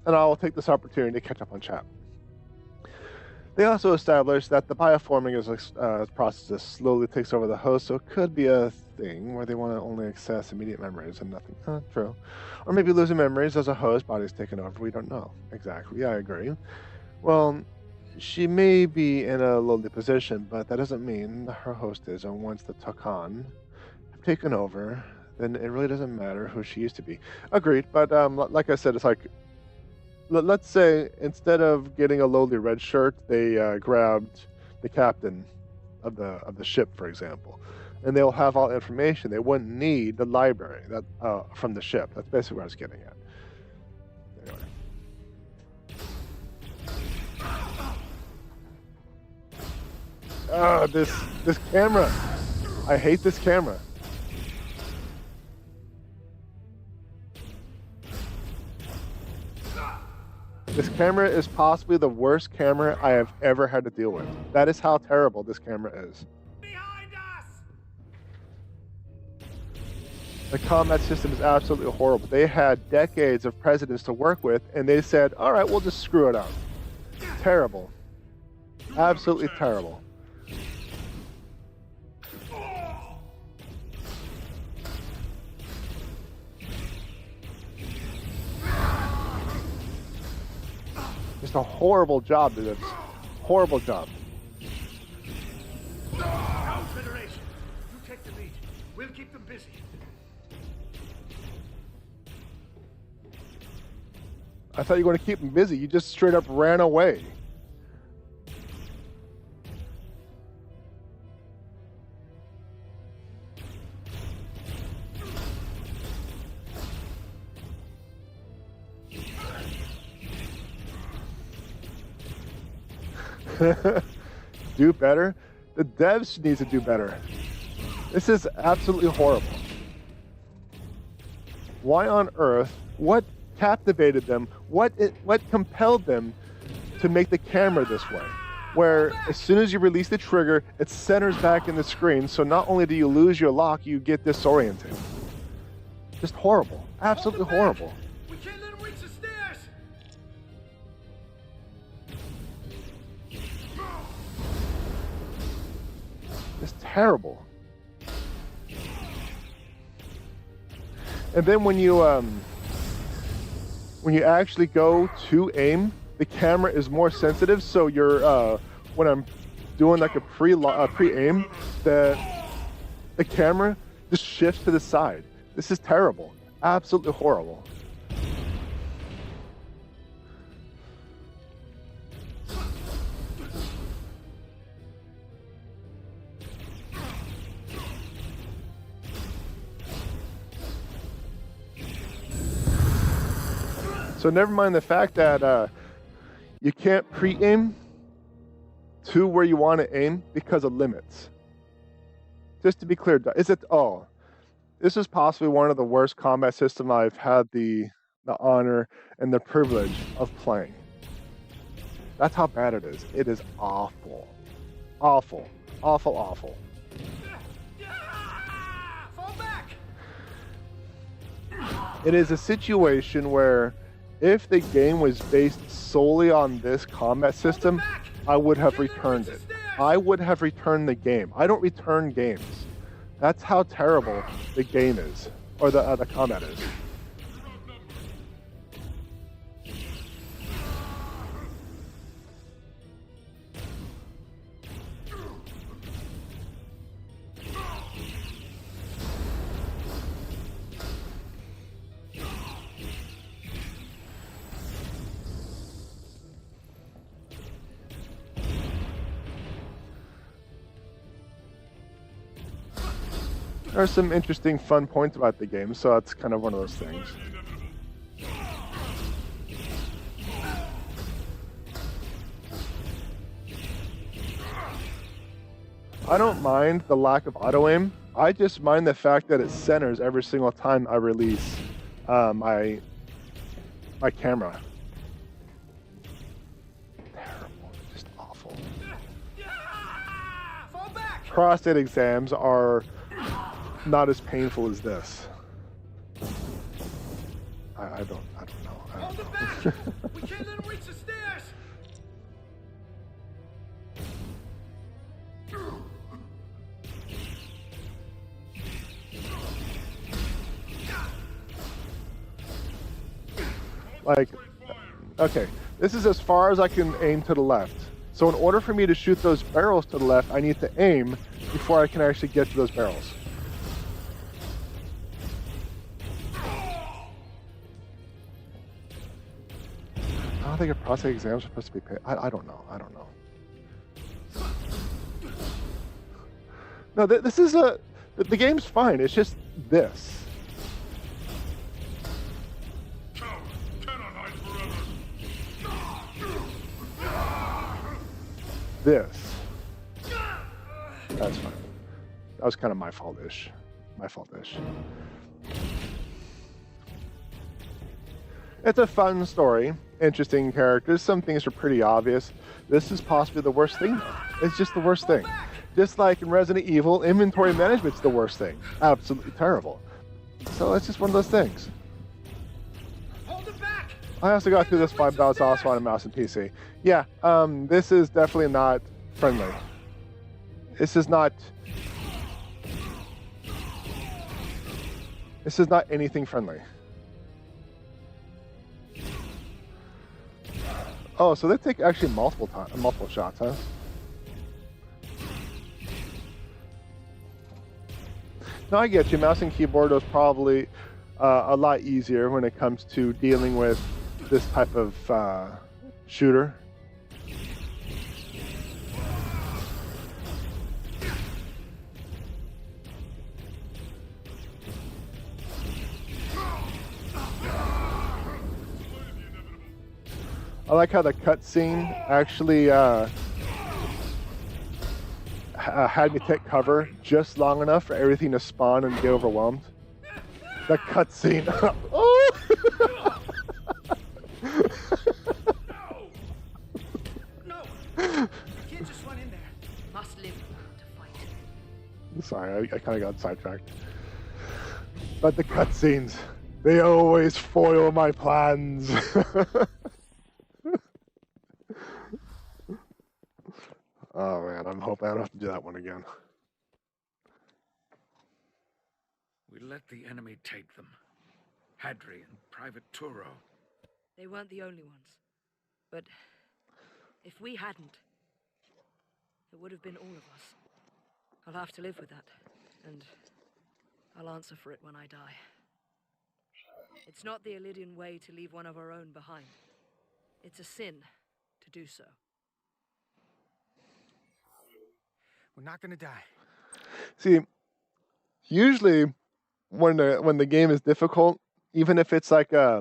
And I will take this opportunity to catch up on chat. They also established that the bioforming process that slowly takes over the host, so it could be a thing where they want to only access immediate memories and nothing. True. Or maybe losing memories as a host, body's taken over. We don't know. Exactly. Yeah, I agree. Well, she may be in a lowly position, but that doesn't mean her host is. And once the Takan have taken over, then it really doesn't matter who she used to be. Agreed. But like I said, it's like, let's say instead of getting a lowly red shirt, they grabbed the captain of the ship, for example, and they'll have all information. They wouldn't need the library that from the ship. That's basically what I was getting at. Anyway. This camera. I hate this camera. This camera is possibly the worst camera I have ever had to deal with. That is how terrible this camera is. Behind us! The combat system is absolutely horrible. They had decades of presidents to work with, and they said, all right, we'll just screw it up. Terrible. Absolutely terrible. Just a horrible job to this. Horrible job. Out, Federation! You take the lead. We'll keep them busy. I thought you were going to keep them busy. You just straight up ran away. Do better? The devs need to do better. This is absolutely horrible. Why on earth? What captivated them? What compelled them to make the camera this way? Where as soon as you release the trigger, it centers back in the screen, so not only do you lose your lock, you get disoriented. Just horrible. Absolutely horrible. We can't let him reach the stairs! It's terrible. And then when you actually go to aim, the camera is more sensitive. So you're when I'm doing like a pre-aim, the camera just shifts to the side. This is terrible. Absolutely horrible. So never mind the fact that you can't pre-aim to where you want to aim because of limits. Just to be clear, this is possibly one of the worst combat systems I've had the honor and the privilege of playing. That's how bad it is. It is awful. Awful. Awful, awful. Fall back! It is a situation where if the game was based solely on this combat system, I would have returned it. I would have returned the game. I don't return games. That's how terrible the game is, or the combat is. There are some interesting, fun points about the game, so that's kind of one of those things. I don't mind the lack of auto-aim. I just mind the fact that it centers every single time I release my camera. Terrible. Just awful. Prostate exams are not as painful as this. I don't know. Hold him back! We can't let him reach the stairs! Like, okay, this is as far as I can aim to the left. So in order for me to shoot those barrels to the left, I need to aim before I can actually get to those barrels. I don't think a prostate exam is supposed to be paid. I don't know. No, this is the game's fine. It's just this. This. That's fine. That was kind of my fault-ish. It's a fun story. Interesting characters. Some things are pretty obvious. This is possibly the worst thing, though. It's just the worst thing. Just like in Resident Evil, inventory management's the worst thing. Absolutely terrible. So it's just one of those things. I also got through this fight, but I was also on a mouse and PC. Yeah, this is definitely not friendly. This is not anything friendly. Oh, so they take actually multiple shots, huh? No, I get you. Mouse and keyboard was probably a lot easier when it comes to dealing with this type of shooter. I like how the cutscene actually had me take cover just long enough for everything to spawn and get overwhelmed. The cutscene. Oh! No! You can't just run in there. Must live to fight. Sorry, I kind of got sidetracked. But the cutscenes, they always foil my plans. Oh man, I'm hoping I don't have to do that one again. We let the enemy take them. Hadri and Private Turo. They weren't the only ones. But if we hadn't, it would have been all of us. I'll have to live with that. And I'll answer for it when I die. It's not the Illidian way to leave one of our own behind. It's a sin to do so. We're not gonna die. See, usually when the game is difficult, even if it's like I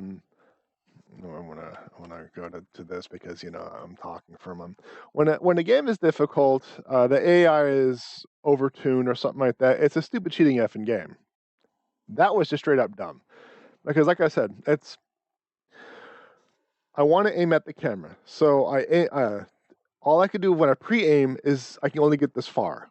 wanna go to this because I'm talking from them. When a game is difficult, the AI is overtuned or something like that. It's a stupid cheating effing game. That was just straight up dumb. Because like I said, I want to aim at the camera, so all I could do when I pre-aim is I can only get this far.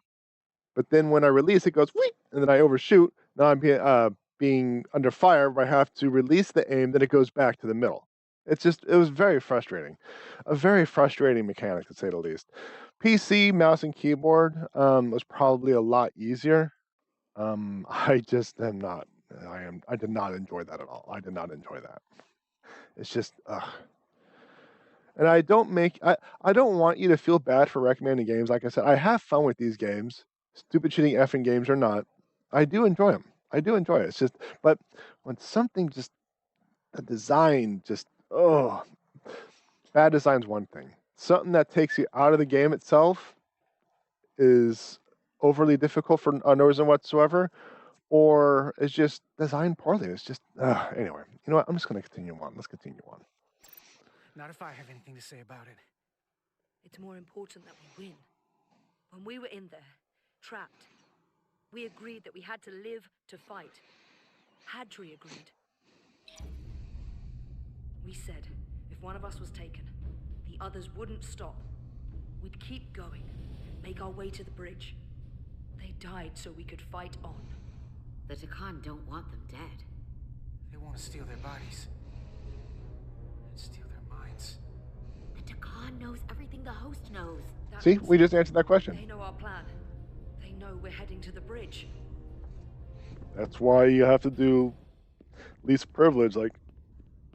But then when I release, it goes whee, and then I overshoot. Now I'm being under fire where I have to release the aim, then it goes back to the middle. It was very frustrating. A very frustrating mechanic, to say the least. PC, mouse, and keyboard was probably a lot easier. I just am not. I did not enjoy that at all. I did not enjoy that. It's just, ugh. And I don't want you to feel bad for recommending games. Like I said, I have fun with these games. Stupid cheating effing games or not, I do enjoy them. I do enjoy it. It's just, but when something just, the design just, bad design's one thing. Something that takes you out of the game itself is overly difficult for no reason whatsoever, or it's just designed poorly. It's just, anyway, you know what? I'm just going to continue on. Let's continue on. Not if I have anything to say about it. It's more important that we win. When we were in there, trapped, we agreed that we had to live to fight. Hadri agreed. We said if one of us was taken, the others wouldn't stop. We'd keep going, make our way to the bridge. They died so we could fight on. The Takan don't want them dead. They want to steal their bodies. And steal their minds. The Takan knows everything the host knows. See, we just answered that question. They know our plan. They know we're heading to the bridge. That's why you have to do least privilege, like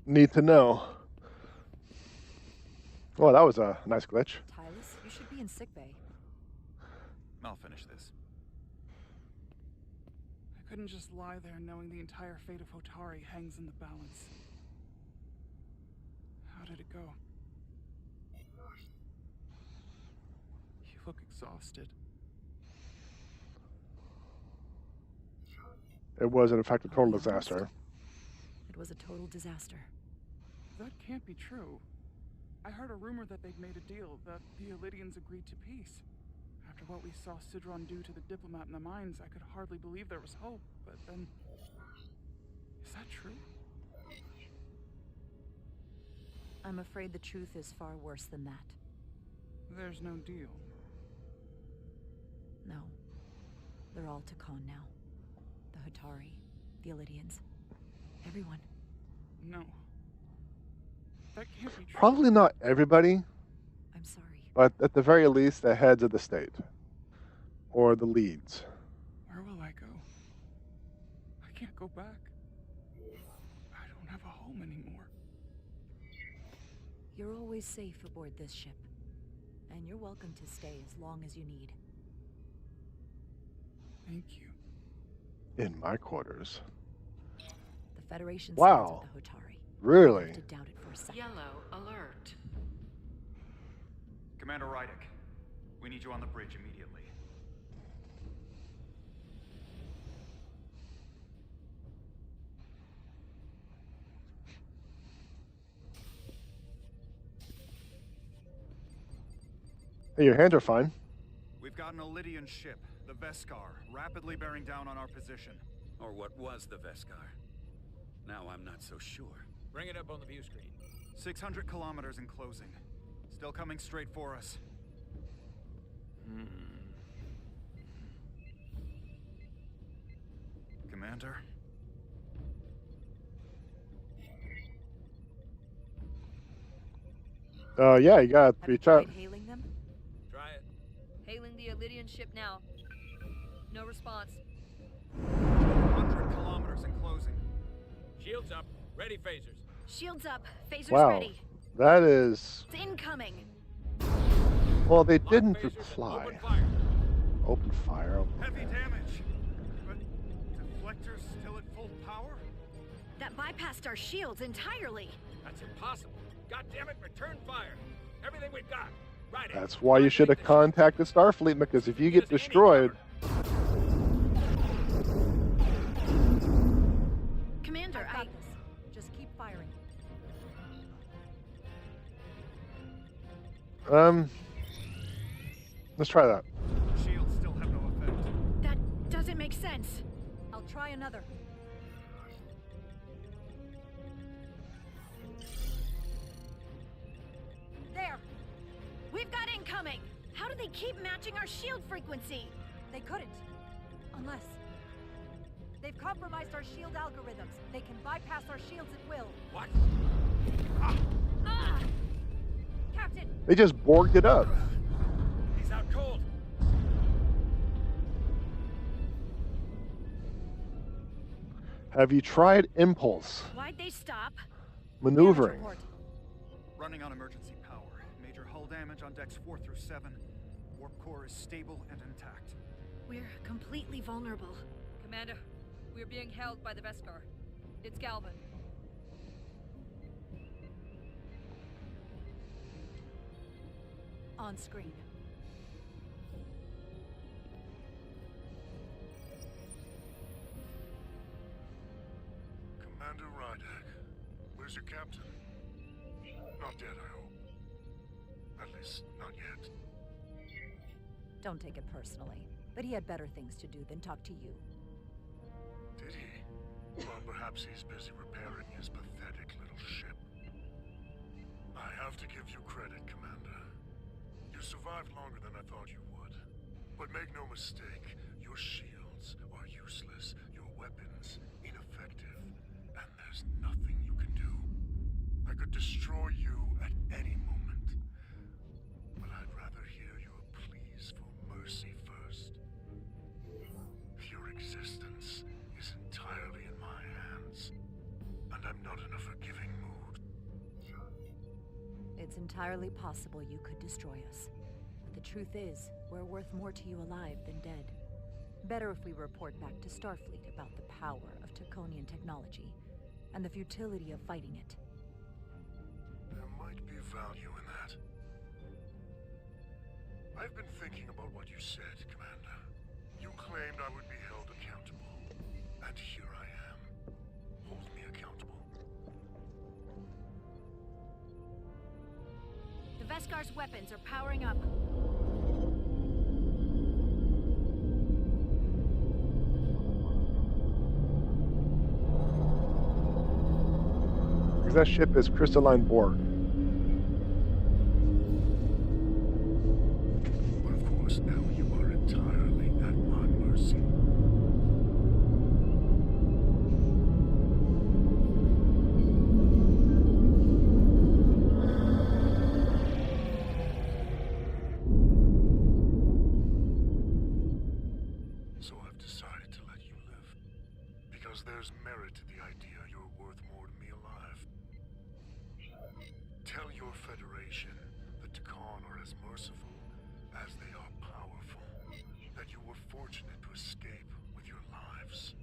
need to know. Oh, that was a nice glitch. Tylus, you should be in sickbay. I'll finish this. I couldn't just lie there knowing the entire fate of Hotari hangs in the balance. How did it go? You look exhausted. It was, in fact, a total disaster. It was a total disaster. That can't be true. I heard a rumor that they'd made a deal, that the Illidians agreed to peace. After what we saw Sidron do to the diplomat in the mines, I could hardly believe there was hope, but then... Is that true? I'm afraid the truth is far worse than that. There's no deal. No. They're all Takan now. The Hotari, the Illidians, everyone. No. That can't be true. Probably not everybody. I'm sorry. But at the very least, the heads of the state. Or the leads. Where will I go? I can't go back. I don't have a home anymore. You're always safe aboard this ship. And you're welcome to stay as long as you need. Thank you. In my quarters. The Federation Wow. stands with the Hotari. Really? I have to doubt it for a second. Yellow alert. Commander Rydick, we need you on the bridge immediately. Hey, your hands are fine. We've got got an Illydian ship, the Veskar, rapidly bearing down on our position. Or what was the Veskar. Now I'm not so sure. Bring it up on the view screen. 600 kilometers in closing. Still coming straight for us. Commander? Yeah, you got Have you 3 tried shots. hailing them? Try it. Hailing the Illydian ship now. No response. 100 kilometers in closing. Shields up. Ready phasers. Shields up. Phasers Wow, ready. that is... It's incoming. Well, they Lock didn't phasers and reply. open fire. Open fire. Heavy damage. But deflectors still at full power? That bypassed our shields entirely. That's impossible. God damn it, return fire. Everything we've got. Right. That's why you should have contacted Starfleet, because if you get destroyed... Commander, I've got this. Just keep firing. Let's try that. Shields still have no effect. That doesn't make sense. I'll try another. There! We've got incoming. How do they keep matching our shield frequency? They couldn't. Unless... They've compromised our shield algorithms. They can bypass our shields at will. What? Ah! Captain! They just borged it up. He's out cold. Have you tried impulse? Why'd they stop? Maneuvering. Report. Running on emergency power. Major hull damage on decks 4 through 7. Warp core is stable and intact. We're completely vulnerable. Commander, we're being held by the Veskar. It's Galvin. On screen. Commander Rydak, where's your captain? Not dead, I hope. At least, not yet. Don't take it personally, but he had better things to do than talk to you. Did he? Well, perhaps he's busy repairing his pathetic little ship. I have to give you credit, Commander. You survived longer than I thought you would. But make no mistake, your shields are useless, your weapons ineffective, and there's nothing you can do. I could destroy you at any moment. But I'd rather hear your pleas for mercy first. Your existence is entirely in my hands, and I'm not in a forgiving mood. It's entirely possible you could destroy us. But the truth is, we're worth more to you alive than dead. Better if we report back to Starfleet about the power of Taconian technology, and the futility of fighting it. There might be value in that. I've been thinking about what you said, Commander. You claimed I would be held accountable, and here I am. Hold me accountable. The Veskar's weapons are powering up. Because that ship is crystalline borg. But of course, now you are entirely at my mercy. So I've decided to let you live. Because there's merit to the idea you're worth more to me alive. Tell your Federation that Takan are as merciful as they are powerful. That you were fortunate to escape with your lives.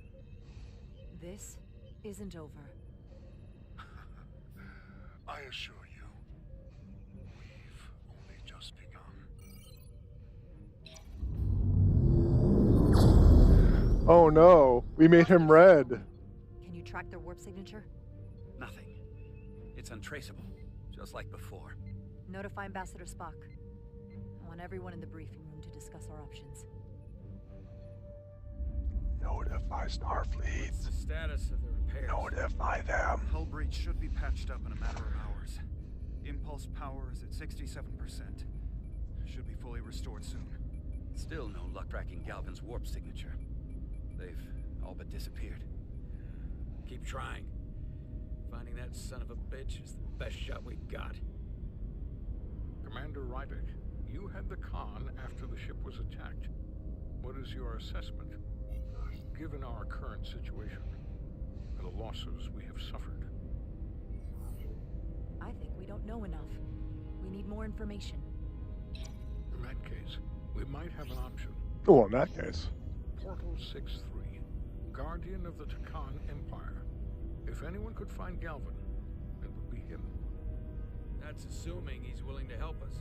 This isn't over. I assure you, we've only just begun. Oh no, we made him red. Can you track their warp signature? Nothing. It's untraceable, just like before. Notify Ambassador Spock. I want everyone in the briefing room to discuss our options. Notify Starfleet. What's the status of the repairs? Notify them. Hull breach should be patched up in a matter of hours. Impulse power is at 67%. Should be fully restored soon. Still no luck tracking Galvin's warp signature. They've all but disappeared. Keep trying. Finding that son of a bitch is the best shot we've got. Commander Rydick, you had the con after the ship was attacked. What is your assessment? Given our current situation and the losses we have suffered. I think we don't know enough. We need more information. In that case, we might have an option. Oh, in that case. Portal 6-3, Guardian of the Takan Empire. If anyone could find Galvin, it would be him. That's assuming he's willing to help us.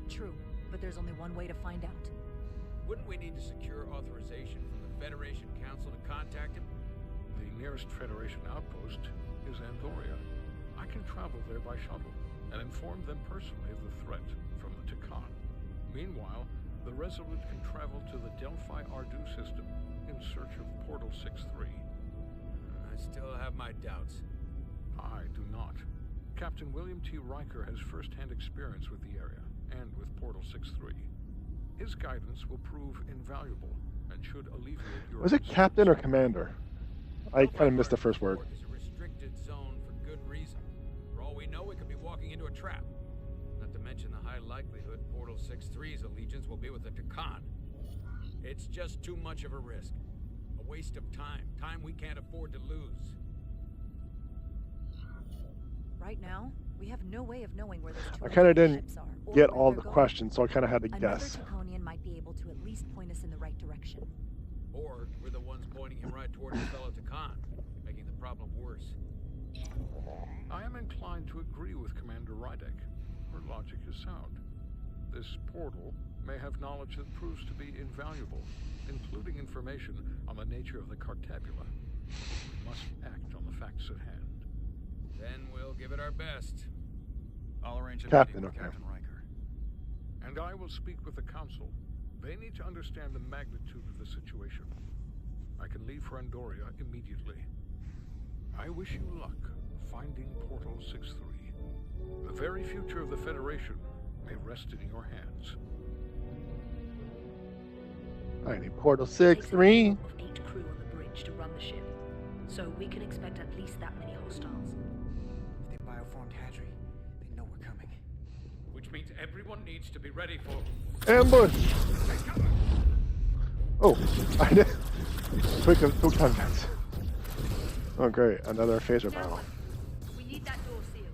True, but there's only one way to find out. Wouldn't we need to secure authorization from the Federation Council to contact him? The nearest Federation outpost is Andoria. I can travel there by shuttle and inform them personally of the threat from the Takan. Meanwhile, the Resolute can travel to the Delphi Ardu system in search of Portal 6-3. I still have my doubts. I do not. Captain William T. Riker has first-hand experience with the area and with Portal 6-3. His guidance will prove invaluable and should alleviate your... Was it captain or commander? I kind of missed the first word. It's a restricted zone for good reason. For all we know, we could be walking into a trap. Not to mention the high likelihood Portal 6-3's allegiance will be with the Takan. It's just too much of a risk. A waste of time. Time we can't afford to lose. Right now, we have no way of knowing where those two I kind of didn't ships are, get or all where the they're going. questions, so I kind of had to Another guess. Taconian might be able to at least point us in the right direction. Or we're the ones pointing him right toward his fellow Takan, making the problem worse. I am inclined to agree with Commander Rydick. Her logic is sound. This portal may have knowledge that proves to be invaluable, including information on the nature of the Cartabula. We must act on the facts at hand. Then we'll give it our best. I'll arrange a Captain, meeting with okay. Captain Riker. And I will speak with the Council. They need to understand the magnitude of the situation. I can leave for Andoria immediately. I wish you luck finding Portal 6-3. The very future of the Federation may rest in your hands. Finding Portal It takes a 6-3. minimum of 8 crew on the bridge to run the ship, so we can expect at least that many hostiles. If they bioformed Hadri, they know we're coming. Which means everyone needs to be ready for... Ambush! Oh, I did. Quick contact. Oh, great. Another phaser battle. We need that door sealed.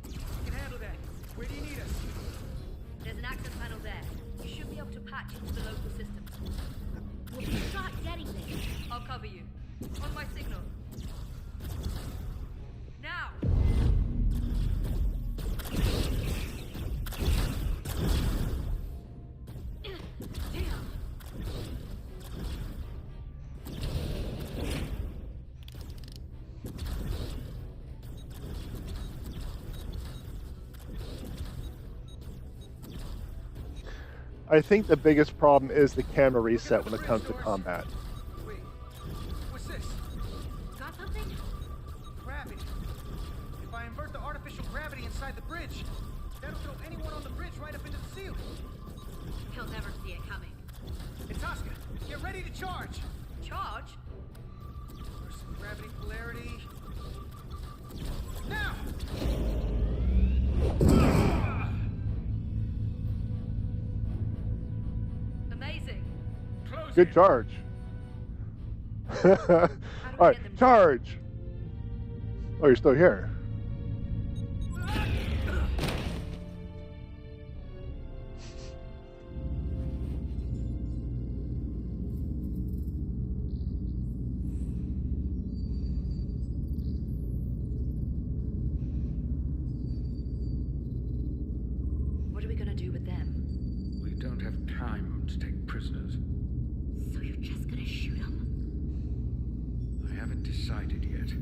We can handle that. Where do you need us? There's an access panel there. You should be able to patch into the local system. We'll be shot getting there. I'll cover you. On my signal. Now! Damn. I think the biggest problem is the camera reset when it comes to combat. Wait. What's this? Got something? Gravity. If I invert the artificial gravity inside the bridge, that'll throw anyone on the bridge right up into the ceiling. He'll never see it coming. Itasca, get ready to charge. Charge? There's some gravity polarity. Now! Amazing. Good charge. Alright, charge! Oh, you're still here. What are we gonna do with them? We don't have time to take prisoners. So you're just gonna shoot him? I haven't decided yet.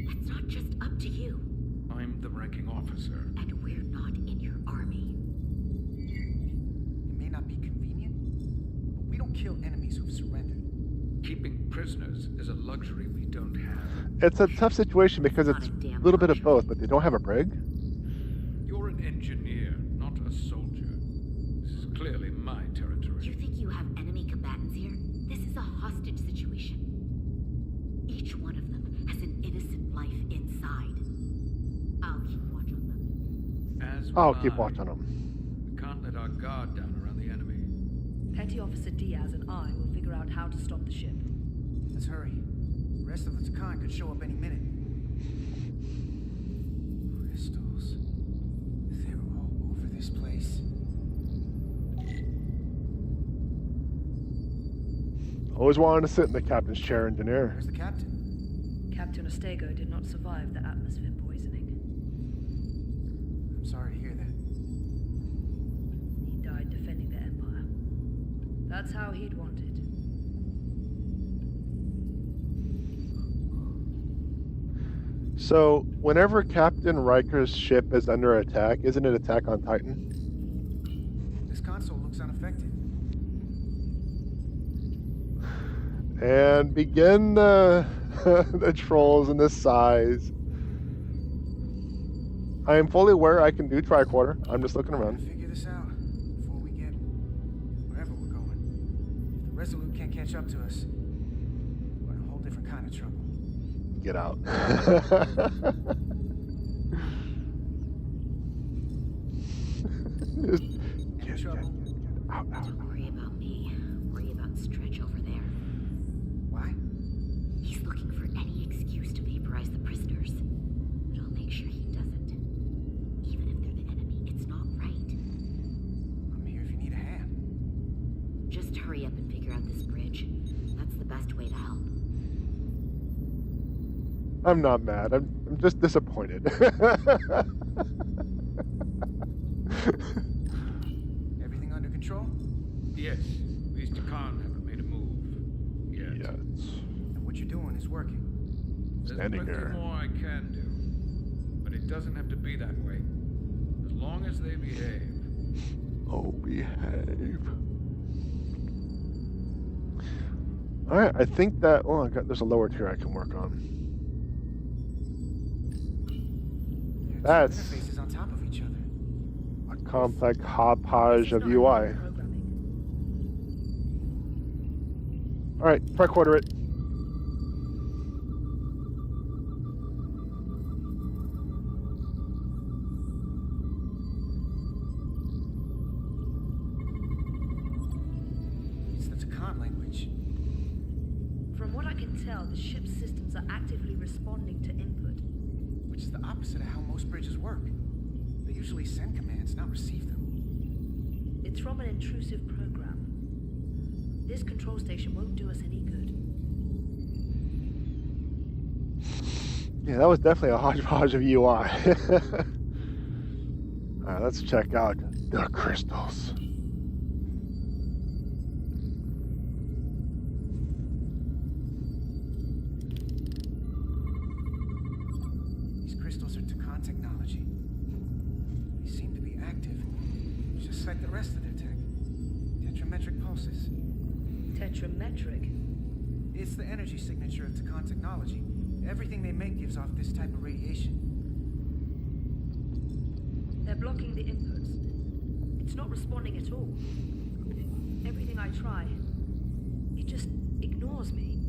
That's not just up to you. I'm the ranking officer. And we're not in your army. It may not be convenient, but we don't kill enemies who've surrendered. Keeping prisoners is a luxury we don't have. It's a tough situation because it's a little bit of both, but they don't have a brig. You're an engineer, not a soldier. This is clearly my territory. You think you have enemy combatants here? This is a hostage situation. Each one of them has an innocent life inside. I'll keep watch on them. I'll keep watch on them. We can't let our guard down around the enemy. Petty Officer Diaz and I will figure out how to stop the ship. Let's hurry. The rest of the Takan could show up any minute. Crystals. They're all over this place. Always wanted to sit in the captain's chair, engineer. Where's the captain? Captain Ostego did not survive the atmosphere poisoning. I'm sorry to hear that. He died defending the Empire. That's how he'd want it. So, whenever Captain Riker's ship is under attack, isn't it attack on Titan? This console looks unaffected. And begin the, the trolls in this size. I am fully aware I can do tricorder. I'm just looking around. Figure this out before we get wherever we're going. If the Resolute can't catch up to us, we're in a whole different kind of trouble. Get out. Get trouble. Out. Don't worry about me. Worry about Stretch over there. Why? He's looking for any excuse to vaporize the prisoners. But I'll make sure he doesn't. Even if they're the enemy, it's not right. I'm here if you need a hand. Just hurry up and figure out this bridge. That's the best way to help. I'm not mad. I'm just disappointed. Everything under control? Yes, these Takan haven't made a move yet. And what you're doing is working. There's Standing plenty here. more I can do, but it doesn't have to be that way. As long as they behave. Oh, behave. Alright, I think that... Oh, there's a lower tier I can work on. That's Interfaces on top of each other. a complex hodgepodge of UI. Alright, tricorder it. It's the Takan language. From what I can tell, the ship's systems are actively responding to input. Which is the opposite of how most bridges work. They usually send commands, not receive them. It's from an intrusive program. This control station won't do us any good. Yeah, that was definitely a hodgepodge of UI. Alright, let's check out the crystals. These crystals are Takan technology. They seem to be active, just like the rest of their tech. Tetrametric pulses. Tetrametric? It's the energy signature of Takan technology. Everything they make gives off this type of radiation. They're blocking the inputs. It's not responding at all. Everything I try, it just ignores me.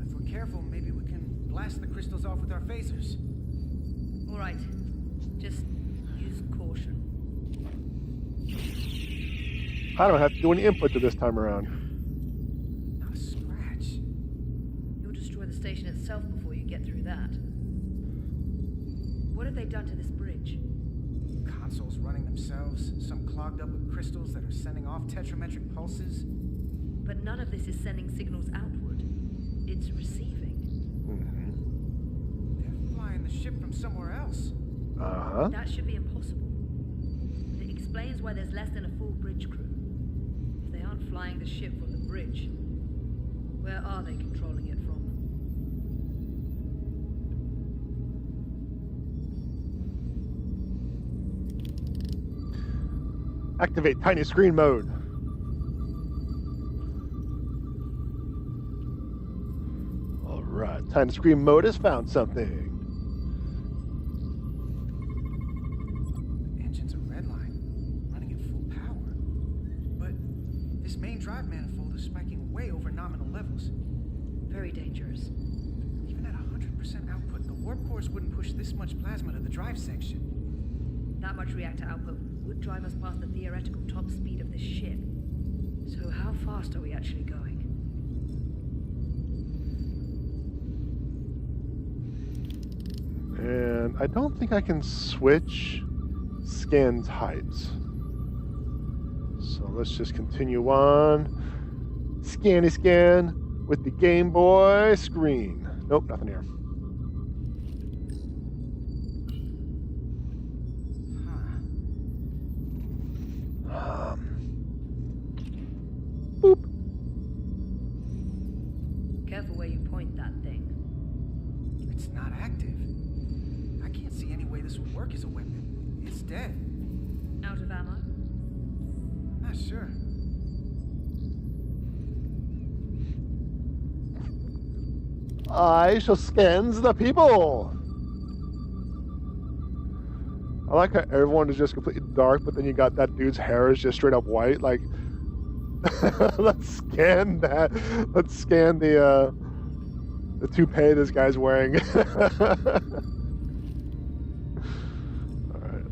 If we're careful, maybe we can blast the crystals off with our phasers. All right, just use caution. I don't have to do any input to this time around. Not a scratch. You'll destroy the station itself before you get through that. What have they done to this bridge? Consoles running themselves, some clogged up with crystals that are sending off tetrametric pulses. But none of this is sending signals outward. It's receiving. They're flying the ship from somewhere else. Uh-huh. That should be impossible. It explains why there's less than a full bridge crew. If they aren't flying the ship from the bridge, where are they controlling it from? Activate tiny screen mode. All right, tiny screen mode has found something. The engine's a red line, running at full power. But this main drive manifold is spiking way over nominal levels. Very dangerous. Even at 100% output, the warp cores wouldn't push this much plasma to the drive section. That much reactor output would drive us past the theoretical top speed of this ship. So how fast are we actually going? And I don't think I can switch scan types. So let's just continue on. Scanny scan with the Game Boy screen. Nope, nothing here. Boop. Careful where you point that thing. It's not active. I can't see any way this would work as a weapon. It's dead. Out of ammo? Not sure. I shall scans the people. I like how everyone is just completely dark, but then you got that dude's hair is just straight up white. Like, let's scan that. Let's scan the toupee this guy's wearing. All right.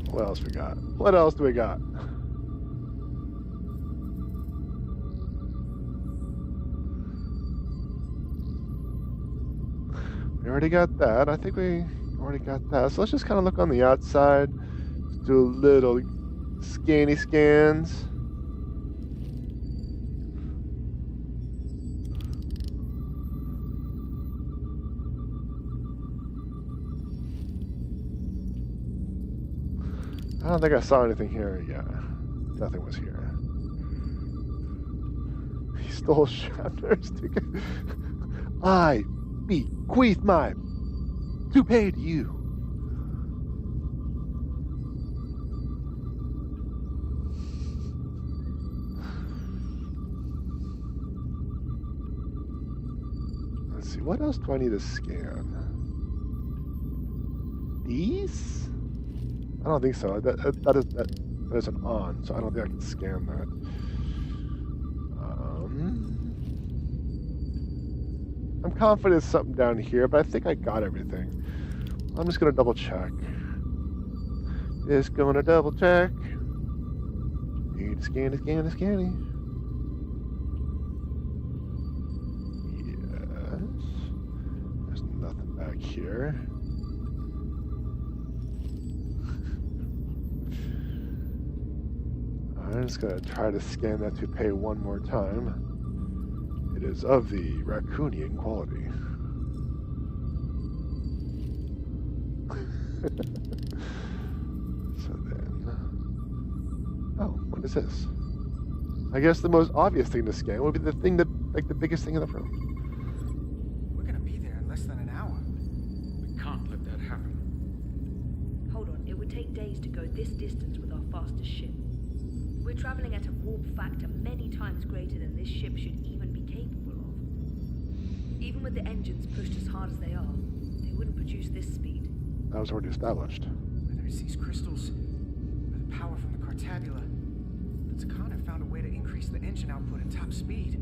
What else we got? What else do we got? We already got that. I think we already got that. So let's just kind of look on the outside. Let's do a little scanny scans. I don't think I saw anything here. Yeah, nothing was here. He stole Shatner's ticket. I bequeath my toupee to you. Let's see, what else do I need to scan? These? I don't think so. That isn't on, so I don't think I can scan that. I'm confident it's something down here, but I think I got everything. I'm just gonna double check. Just gonna double check. Need to scan, Yes. There's nothing back here. I'm just gonna try to scan that toupee one more time. It is of the raccoonian quality. So then, oh, what is this? I guess the most obvious thing to scan would be the thing that, like, the biggest thing in the room. We're gonna be there in less than an hour. We can't let that happen. Hold on, it would take days to go this distance with our fastest ship. We're traveling at a warp factor many times greater than this ship should even be capable of. Even with the engines pushed as hard as they are, they wouldn't produce this speed. That was already established. Whether it's these crystals, or the power from the Cartabula, the Takan have found a way to increase the engine output and top speed.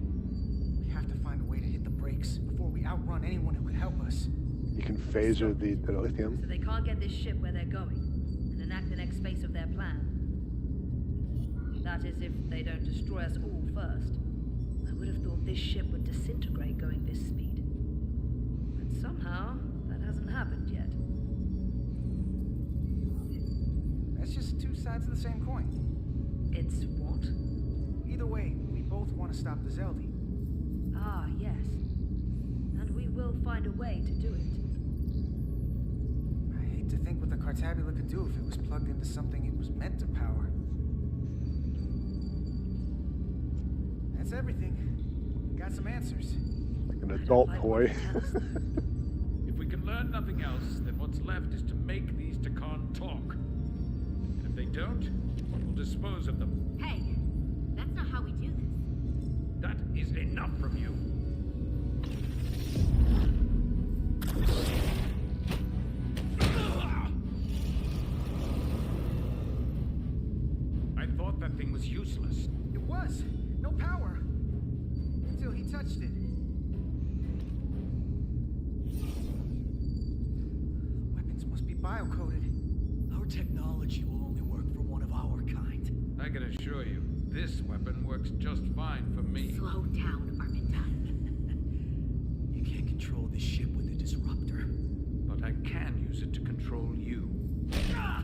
We have to find a way to hit the brakes before we outrun anyone who could help us. You can phaser the lithium. So they can't get this ship where they're going, and enact the next phase of their plan. That is, if they don't destroy us all first. I would have thought this ship would disintegrate going this speed. But somehow, that hasn't happened yet. That's just two sides of the same coin. It's what? Either way, we both want to stop the Zeldi. Ah, yes. And we will find a way to do it. I hate to think what the Cartabula could do if it was plugged into something it was meant to power. That's everything. Got some answers. Like an adult toy. If we can learn nothing else, then what's left is to make these Takan talk. And if they don't, We'll dispose of them. Hey, that's not how we do this. That is enough from you. I thought that thing was useless. It was. No power. Until he touched it. Weapons must be biocoded. Our technology will only work for one of our kind. I can assure you, this weapon works just fine for me. Slow down, Arminta. You can't control this ship with a disruptor. But I can use it to control you. Ah!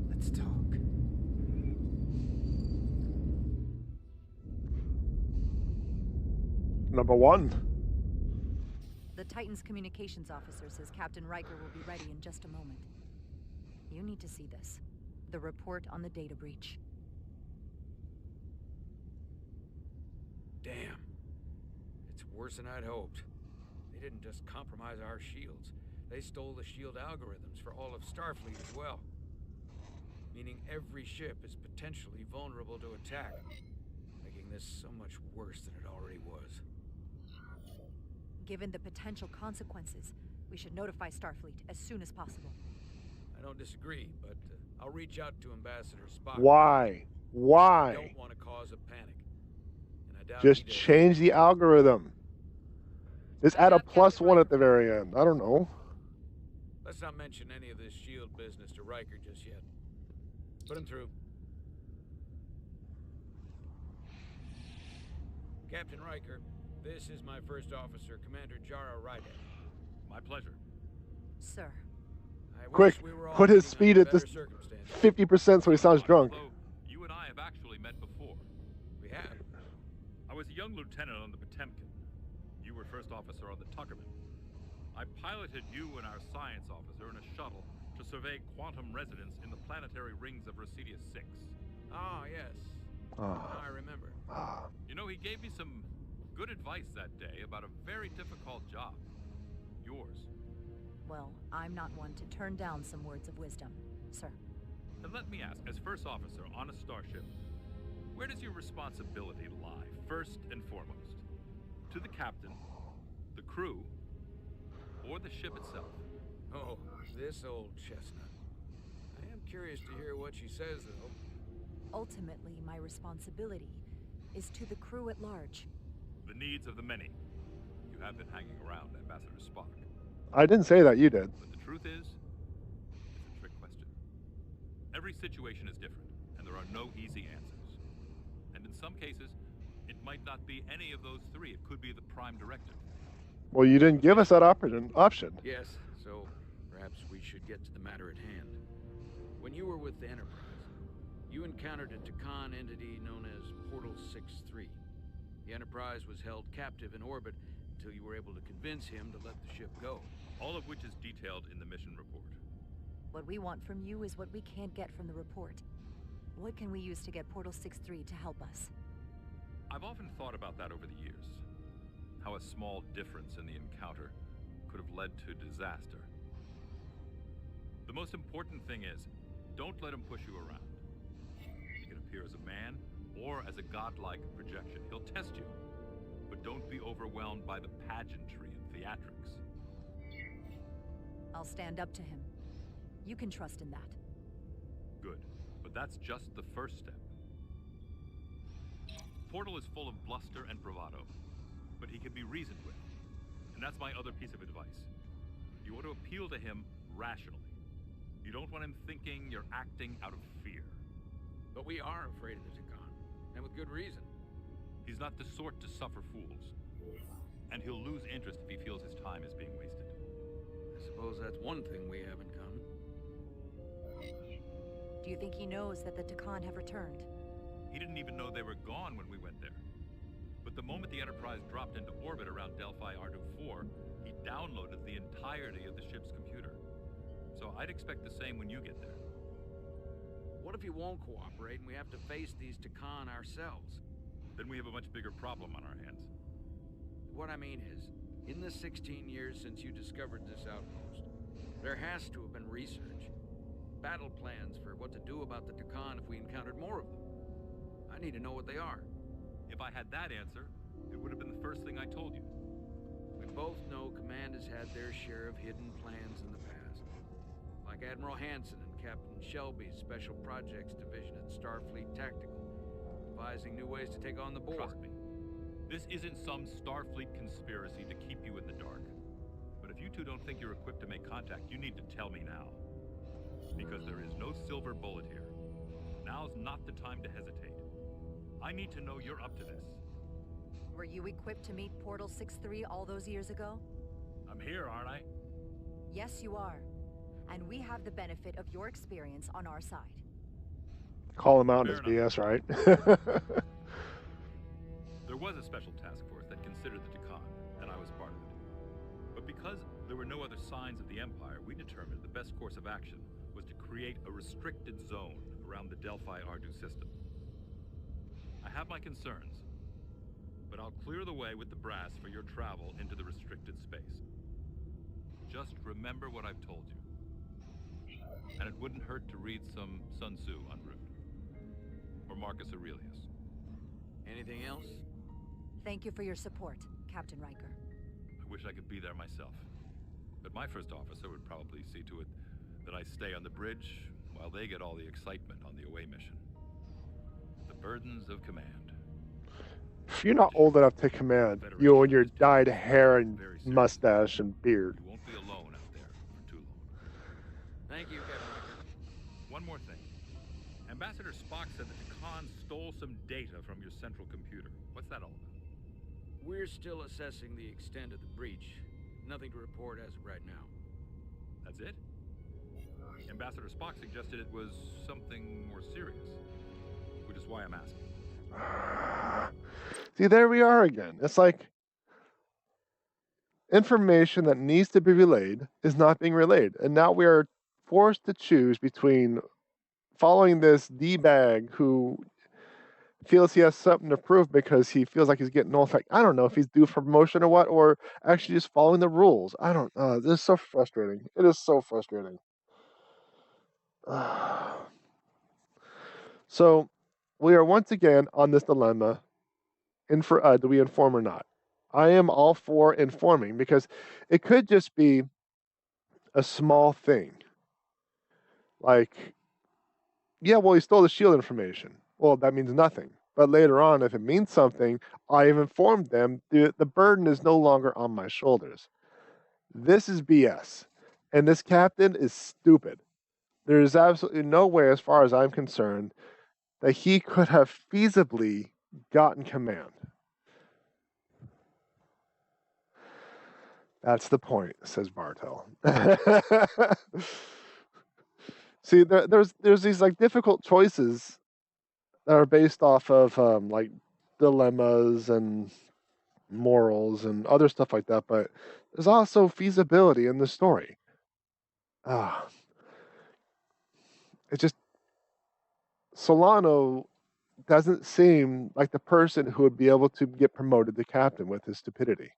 Let's talk. Number one. The Titan's communications officer says Captain Riker will be ready in just a moment. You need to see this. The report on the data breach. Damn. It's worse than I'd hoped. They didn't just compromise our shields. They stole the shield algorithms for all of Starfleet as well. Meaning every ship is potentially vulnerable to attack. Making this so much worse than it already was. Given the potential consequences, we should notify Starfleet as soon as possible. I don't disagree, but I'll reach out to Ambassador Spock. Why? I Why? don't want to cause a panic. And I doubt Just he does. change the algorithm. Just add a +1 at the very end. I don't know. Let's not mention any of this shield business to Riker just yet. Put him through. Captain Riker, this is my first officer, Commander Jara Ryder. My pleasure. Sir. I Quick, wish we were all put his meeting speed under at this better circumstances. 50% so he sounds drunk. Although you and I have actually met before. We have. I was a young lieutenant on the Potemkin. You were first officer on the Tuckerman. I piloted you and our science officer in a shuttle to survey quantum resonance in the planetary rings of Residius 6. Ah, yes. Ah. Now I remember. You know, he gave me some good advice that day about a very difficult job. Yours. Well, I'm not one to turn down some words of wisdom, sir. And let me ask, as first officer on a starship, where does your responsibility lie, first and foremost? To the captain, the crew, or the ship itself? Oh, this old chestnut. I am curious to hear what she says, though. Ultimately, my responsibility is to the crew at large. The needs of the many. You have been hanging around Ambassador Spock. I didn't say that, you did. But the truth is, it's a trick question. Every situation is different, and there are no easy answers. And in some cases, it might not be any of those three. It could be the prime directive. Well, you didn't give us that option. Yes, so perhaps we should get to the matter at hand. When you were with the Enterprise, you encountered a Takan entity known as Portal 6-3. The Enterprise was held captive in orbit until you were able to convince him to let the ship go. All of which is detailed in the mission report. What we want from you is what we can't get from the report. What can we use to get Portal 6-3 to help us? I've often thought about that over the years. How a small difference in the encounter could have led to disaster. The most important thing is, don't let him push you around. He can appear as a man or as a godlike projection. He'll test you, but don't be overwhelmed by the pageantry and theatrics. I'll stand up to him. You can trust in that. Good, but that's just the first step. Portal is full of bluster and bravado, but he can be reasoned with. And that's my other piece of advice. You want to appeal to him rationally. You don't want him thinking you're acting out of fear. But we are afraid of the Takan, and with good reason. He's not the sort to suffer fools. And he'll lose interest if he feels his time is being wasted. I suppose that's one thing we have in common. Do you think he knows that the Takan have returned? He didn't even know they were gone when we went there. But the moment the Enterprise dropped into orbit around Delphi Ardu-4, he downloaded the entirety of the ship's computer. So I'd expect the same when you get there. What if he won't cooperate and we have to face these Takan ourselves? then we have a much bigger problem on our hands. What I mean is, in the 16 years since you discovered this outpost, there has to have been research. Battle plans for what to do about the Takan if we encountered more of them. I need to know what they are. If I had that answer, it would have been the first thing I told you. We both know Command has had their share of hidden plans in the past. Like Admiral Hansen and Captain Shelby's Special Projects Division at Starfleet Tactical, devising new ways to take on the Borg. Trust me, this isn't some Starfleet conspiracy to keep you in the dark. But if you two don't think you're equipped to make contact, you need to tell me now. Because there is no silver bullet here. Now's not the time to hesitate. I need to know you're up to this. Were you equipped to meet Portal 6-3 all those years ago? I'm here, aren't I? Yes, you are. And we have the benefit of your experience on our side. Call him out in his BS, right? There was a special task force that considered the Takan, and I was part of it. But because there were no other signs of the Empire, we determined the best course of action was to create a restricted zone around the Delphi-Ardu system. I have my concerns, but I'll clear the way with the brass for your travel into the restricted space. Just remember what I've told you. And it wouldn't hurt to read some Sun Tzu en route. Or Marcus Aurelius. Anything else? Thank you for your support, Captain Riker. I wish I could be there myself. But my first officer would probably see to it that I stay on the bridge while they get all the excitement on the away mission. The burdens of command. If you're not old enough to command, you and your dyed hair and mustache and beard. You won't be alone out there for too long. Thank you, Captain Riker. One more thing. Ambassador Spock said that the Khan stole some data from your central computer. What's that all about? We're still assessing the extent of the breach. Nothing to report as of right now. That's it? Ambassador Spock suggested it was something more serious, which is why I'm asking. See, there we are again. It's like information that needs to be relayed is not being relayed. And now we are forced to choose between following this D-bag who feels he has something to prove because he feels like he's getting old. Like, I don't know if he's due for promotion or what, or actually just following the rules. I don't know. This is so frustrating. It is so frustrating. So we are once again on this dilemma. Do we inform or not? I am all for informing because it could just be a small thing. Like, yeah, well, he stole the shield information. Well, that means nothing. But later on, if it means something, I have informed them. The burden is no longer on my shoulders. This is BS. And this captain is stupid. There is absolutely no way, as far as I'm concerned, that he could have feasibly gotten command. That's the point, says Bartel. See, there's these like difficult choices that are based off of like dilemmas and morals and other stuff like that, but there's also feasibility in the story. It just Solano doesn't seem like the person who would be able to get promoted to captain with his stupidity.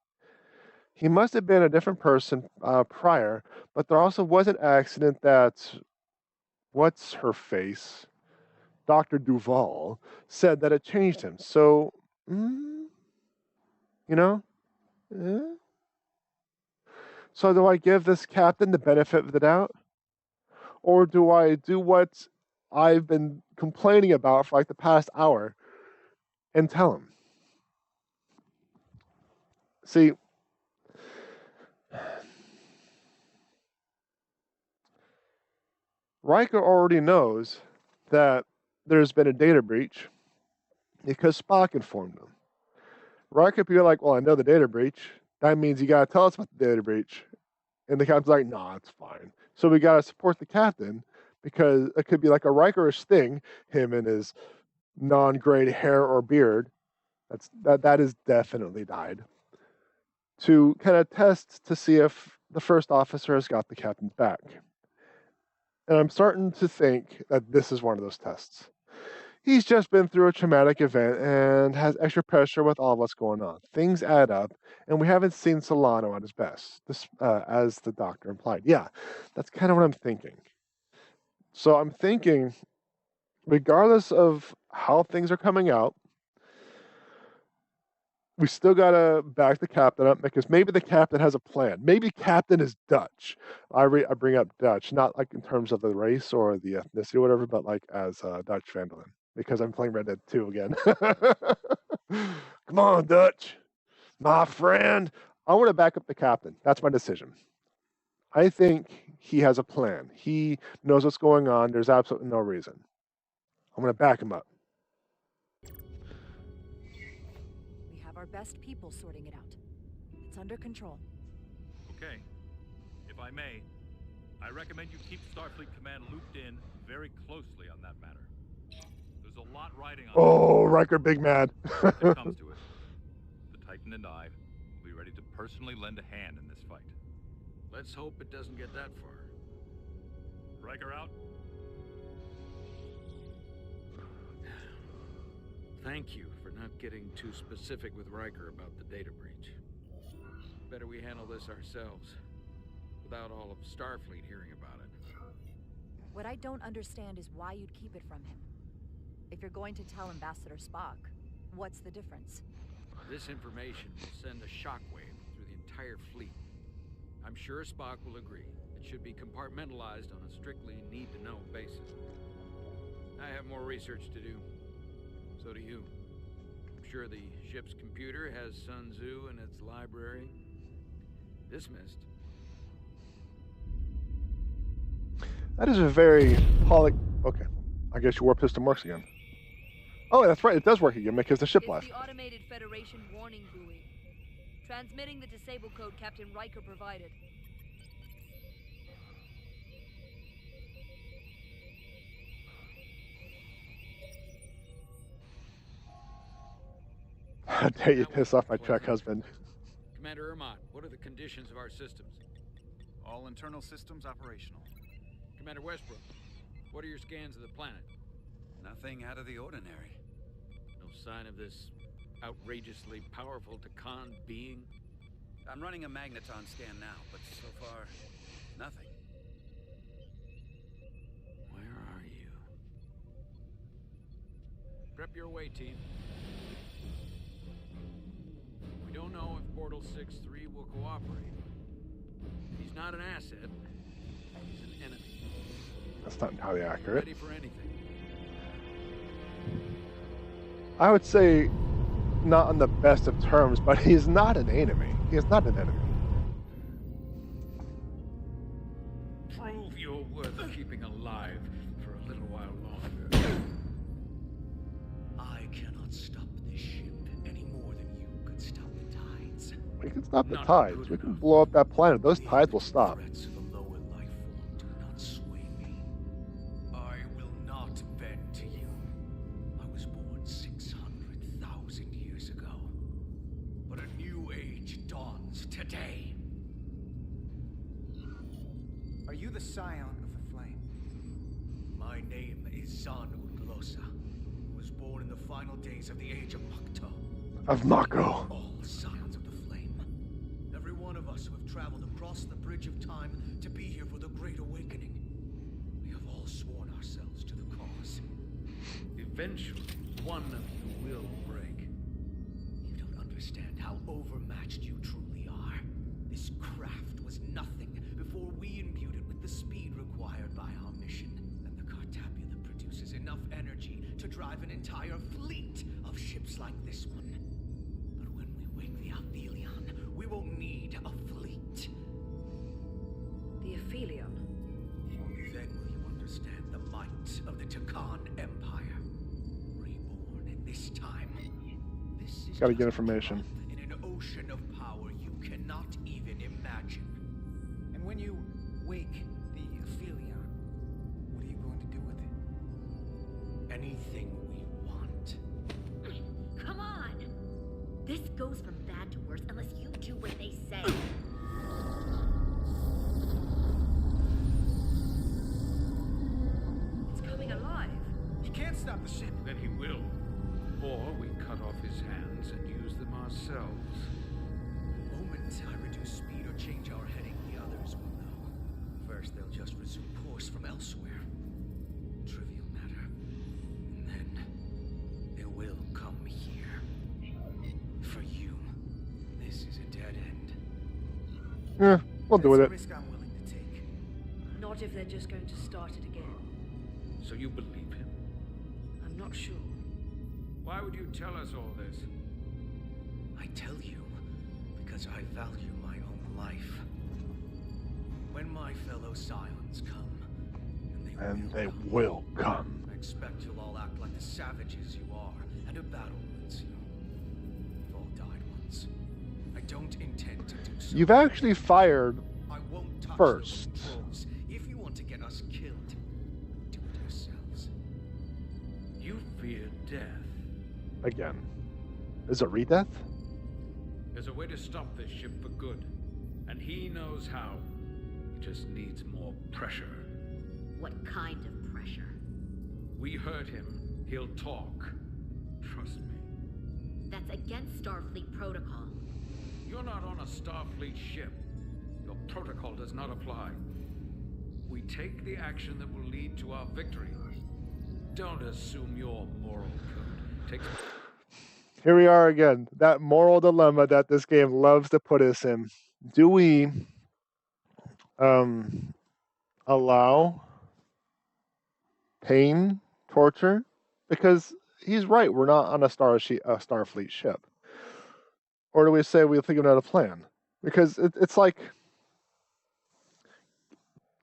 He must have been a different person prior, but there also was an accident that, what's her face? Dr. Duval said that it changed him. So, you know? So do I give this captain the benefit of the doubt? Or do I do what I've been complaining about for like the past hour and tell him? See, Riker already knows that there's been a data breach because Spock informed him. Riker could be like, well, I know the data breach. That means you got to tell us about the data breach. And the captain's like, nah, it's fine. So we got to support the captain because it could be like a Rikerish thing, him and his non-grayed hair or beard. That is definitely dyed. To kind of test to see if the first officer has got the captain's back. And I'm starting to think that this is one of those tests. He's just been through a traumatic event and has extra pressure with all of what's going on. Things add up, and we haven't seen Solano at his best, as the doctor implied. Yeah, that's kind of what I'm thinking. So I'm thinking, regardless of how things are coming out, we still gotta back the captain up because maybe the captain has a plan. Maybe captain is Dutch. I bring up Dutch, not like in terms of the race or the ethnicity or whatever, but like as Dutch Vanderlyn because I'm playing Red Dead 2 again. Come on, Dutch, my friend. I want to back up the captain. That's my decision. I think he has a plan. He knows what's going on. There's absolutely no reason. I'm going to back him up. We have our best people sorting it out. It's under control. Okay. If I may, I recommend you keep Starfleet Command looped in very closely on that matter. There's a lot riding on Oh, Riker big mad. If it comes to it, the Titan and I will be ready to personally lend a hand in this fight. Let's hope it doesn't get that far. Riker out. Thank you for not getting too specific with Riker about the data breach. Better we handle this ourselves, without all of Starfleet hearing about it. What I don't understand is why you'd keep it from him. If you're going to tell Ambassador Spock, what's the difference? This information will send a shockwave through the entire fleet. I'm sure Spock will agree. It should be compartmentalized on a strictly need-to-know basis. I have more research to do. So do you. I'm sure the ship's computer has Sun Tzu in its library. Dismissed. That is a very Okay, I guess your warp system works again. Oh, that's right. It does work again because the ship left. The automated Federation warning buoy. Transmitting the disable code Captain Riker provided. How dare you piss off my Trek husband. Commander Ermont, what are the conditions of our systems? All internal systems operational. Commander Westbrook, what are your scans of the planet? Nothing out of the ordinary. No sign of this outrageously powerful Takan being? I'm running a magneton scan now, but so far, nothing. Where are you? Prep your way, team. We don't know if Portal 6-3 will cooperate. He's not an asset. He's an enemy. That's not entirely accurate. Ready for anything. I would say not on the best of terms, but he's not an enemy. He is not an enemy. Prove you're worth keeping alive for a little while longer. I cannot stop this ship any more than you could stop the tides. We can stop the tides. We can blow up that planet. Those tides will stop. Threats of a lower life form do not sway me. I will not bend to you. I was born 600,000 years ago. But a new age dawns today. Are you the scion of the flame? My name is Zan Utglosa, who was born in the final days of the age of Makto. Of Mako. All scions of the flame. Every one of us who have traveled across the bridge of time to be here for the Great Awakening. We have all sworn ourselves to the cause. Eventually, one of you will break. You don't understand how overmatched you truly are. This craft was nothing before we imbued it with the speed required by our mission. And the Cartabula produces enough energy to drive an entire fleet of ships like this one. But when we wake the Aphelion, we won't need a fleet. The Aphelion. Only then will you understand the might of the Takan Empire. Reborn in this time. This is Gotta get just information. in an ocean of power you cannot even imagine. And when you wake the Aphelion, what are you going to do with it? Anything we want. Come on! This goes from bad to worse unless you do what they say. It's coming alive. You can't stop the ship. Then he will. Or we cut off his hands and use them ourselves. The moment I reduce speed or change our heading, the others will know. First, they'll just resume course from elsewhere. Trivial matter. And then, they will come here. For you, this is a dead end. Yeah, we'll do with it. Risk I'm willing to take. Not if they're just going to start it again. So you believe him? I'm not sure. Why would you tell us all this? I tell you because I value my own life. When my fellow Scions come, And they will come. I expect you'll all act like the savages you are, and a battle wins you. We've all died once. I don't intend to do so. You've actually fired I won't touch first. those controls. If you want to get us killed, do it yourselves. You fear death. Again. Is it re-death? There's a way to stop this ship for good. And he knows how. He just needs more pressure. What kind of pressure? We heard him. He'll talk. Trust me. That's against Starfleet protocol. You're not on a Starfleet ship. Your protocol does not apply. We take the action that will lead to our victory. Don't assume your moral code takes... Here we are again. That moral dilemma that this game loves to put us in. Do we allow pain, torture? Because he's right, we're not on a Starfleet ship. Or do we say we'll think of another plan? Because it's like,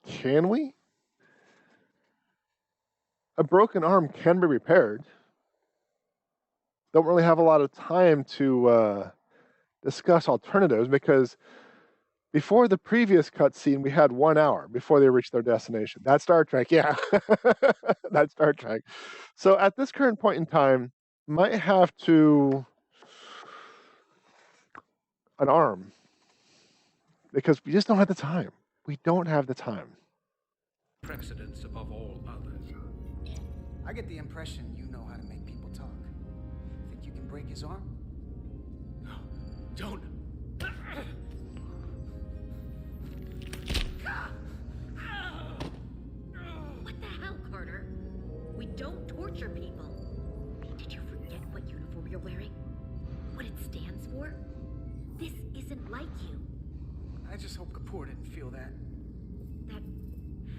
can we? A broken arm can be repaired. Don't really have a lot of time to discuss alternatives because before the previous cutscene, we had 1 hour before they reached their destination. That's Star Trek, yeah. That's Star Trek. So at this current point in time, might have to an arm because we just don't have the time. We don't have the time. Precedence above all others. I get the impression you know how to make people talk. Think you can break his arm? No, don't. What the hell, Carter? We don't torture people. Did you forget what uniform you're wearing? What it stands for? This isn't like you. I just hope Kapoor didn't feel that.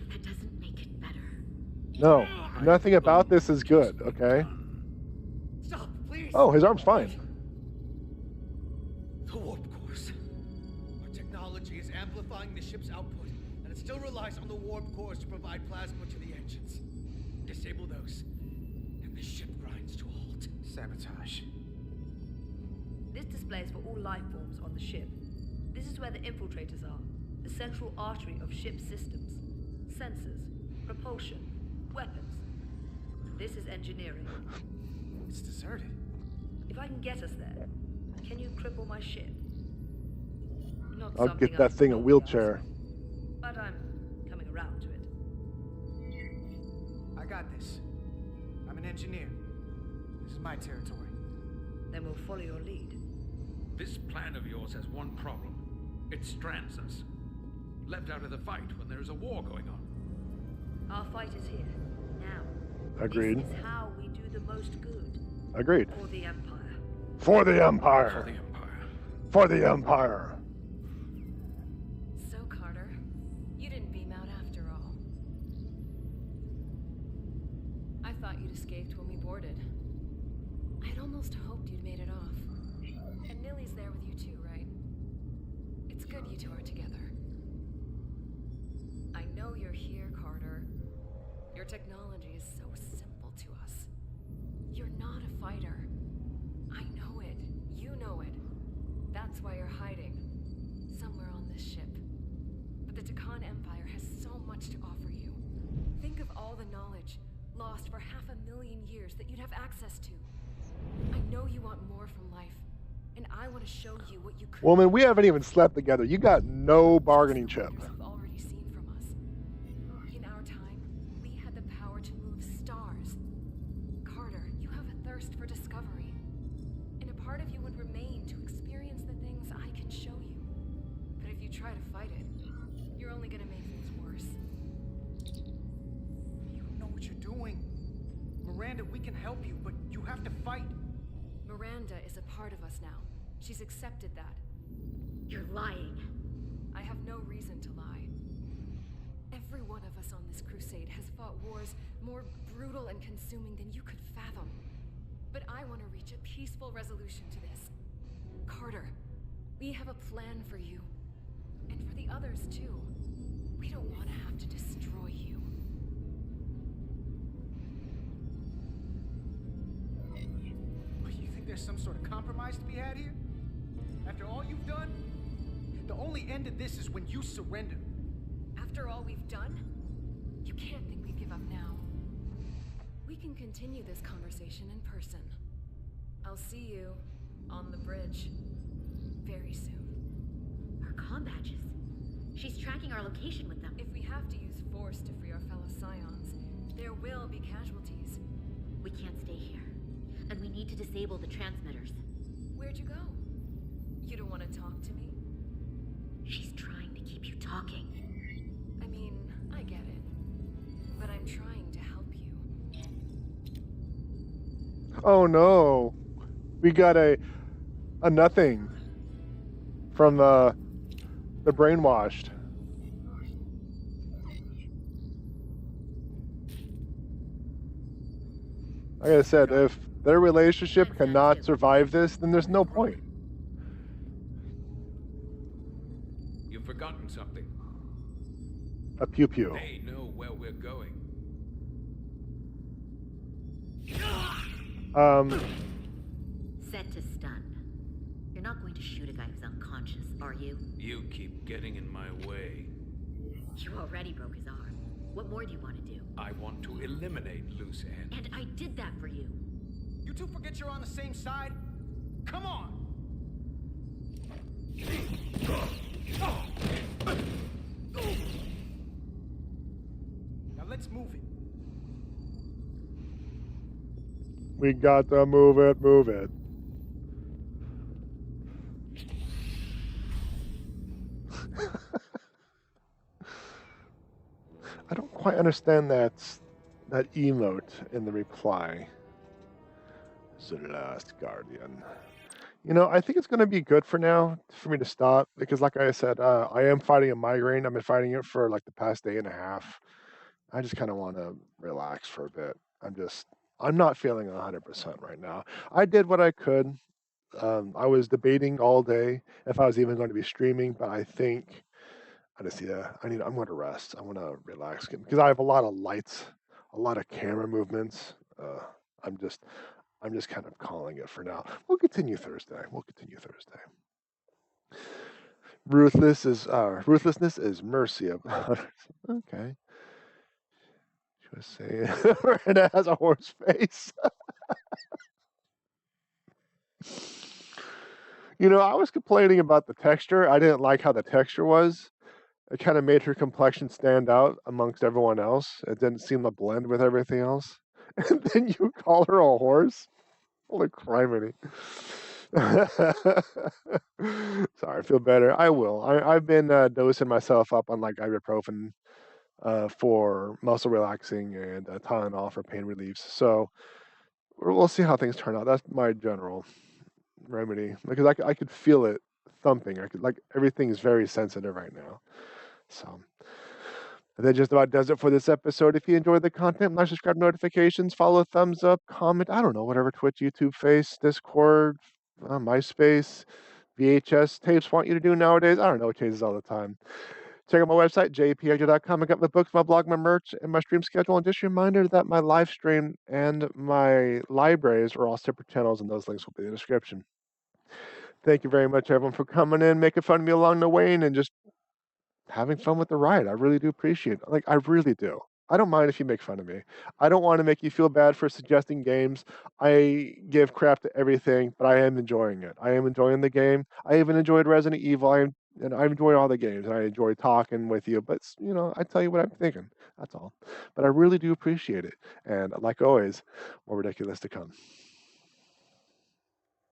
That doesn't make it better. No, nothing about this is good, okay? Stop, please. Oh, his arm's fine. The warp cores. Our technology is amplifying the ship's output, and it still relies on the warp cores to provide plasma to the engines. Disable those, and the ship grinds to a halt. Sabotage. This displays for all life forms on the ship. This is where the infiltrators are, the central artery of ship systems, sensors, propulsion, weapons. This is engineering. It's deserted. If I can get us there, can you cripple my ship? Not I'll something get that I've thing a thought wheelchair. about, but I'm coming around to it. I got this. I'm an engineer. This is my territory. Then we'll follow your lead. This plan of yours has one problem. It strands us. Left out of the fight when there is a war going on. Our fight is here, now. Agreed. This is how we do the most good. Agreed. For the Empire. For the Empire. For the Empire. For the Empire. So, Carter, you didn't beam out after all. I thought you'd escaped when we boarded. I'd almost hoped you'd made it off. And Nilly's there with you too, right? It's good you two are together. I know you're here, Carter. Your technology is so simple to us. You're not a fighter. I know it. You know it. That's why you're hiding. Somewhere on this ship. But the Takan Empire has so much to offer you. Think of all the knowledge lost for 500,000 years that you'd have access to. I know you want more from life, and I want to show you what you could. Woman, we haven't even slept together. You got no bargaining chip. You've already seen from us. In our time, we had the power to move stars. try to fight it, you're only gonna make things worse. You don't know what you're doing. Miranda, we can help you, but you have to fight. Miranda is a part of us now. She's accepted that. You're lying. I have no reason to lie. Every one of us on this crusade has fought wars more brutal and consuming than you could fathom. But I want to reach a peaceful resolution to this. Carter, we have a plan for you. And for the others, too. We don't want to have to destroy you. You think there's some sort of compromise to be had here? After all you've done? The only end of this is when you surrender. After all we've done? You can't think we give up now. We can continue this conversation in person. I'll see you on the bridge very soon. Our comm badges. She's tracking our location with them. If we have to use force to free our fellow Scions, there will be casualties. We can't stay here. And we need to disable the transmitters. Where'd you go? You don't want to talk to me? She's trying to keep you talking. I mean, I get it. But I'm trying to help you. Oh no. We got a nothing from the brainwashed. Like I said, if their relationship cannot survive this, then there's no point. You've forgotten something. A pew-pew. They know where we're going. Set to stun. You're not going to shoot a guy who's unconscious, are you? You keep getting in my way. You already broke his arm. What more do you want to do? I want to eliminate loose ends. And I did that for you. You two forget you're on the same side? Come on! Now let's move it. We got to move it, move it. I don't quite understand that emote in the reply. The last guardian. You know, I think it's going to be good for now for me to stop because, like I said, I am fighting a migraine. I've been fighting it for like the past day and a half. I just kind of want to relax for a bit. I'm not feeling 100% right now. I did what I could. I was debating all day if I was even going to be streaming, but I think I'm going to rest. I want to relax because I have a lot of lights, a lot of camera movements. I'm just kind of calling it for now. We'll continue Thursday. Ruthlessness is mercy of others. Okay. She was saying Miranda has a horse face. You know, I was complaining about the texture. I didn't like how the texture was. It kind of made her complexion stand out amongst everyone else. It didn't seem to blend with everything else. And then you call her a horse? Holy criminy. Sorry, I feel better. I will. I've been dosing myself up on like ibuprofen for muscle relaxing and Tylenol for pain reliefs. So we'll see how things turn out. That's my general remedy because I could feel it thumping. I could everything is very sensitive right now. So that just about does it for this episode. If you enjoyed the content, like, subscribe, notifications, follow, thumbs up, comment. I don't know, whatever Twitch, YouTube, Face, Discord, MySpace, VHS tapes want you to do nowadays. I don't know. It changes all the time. Check out my website, JPEdgar.com. I got my books, my blog, my merch, and my stream schedule. And just a reminder that my live stream and my libraries are all separate channels, and those links will be in the description. Thank you very much, everyone, for coming in, making fun of me along the way, and just having fun with the ride. I really do appreciate it. I really do. I don't mind if you make fun of me. I don't want to make you feel bad for suggesting games. I give crap to everything, but I am enjoying it. I am enjoying the game. I even enjoyed Resident Evil. I enjoy all the games, and I enjoy talking with you. But, you know, I tell you what I'm thinking. That's all. But I really do appreciate it. And like always, more ridiculous to come.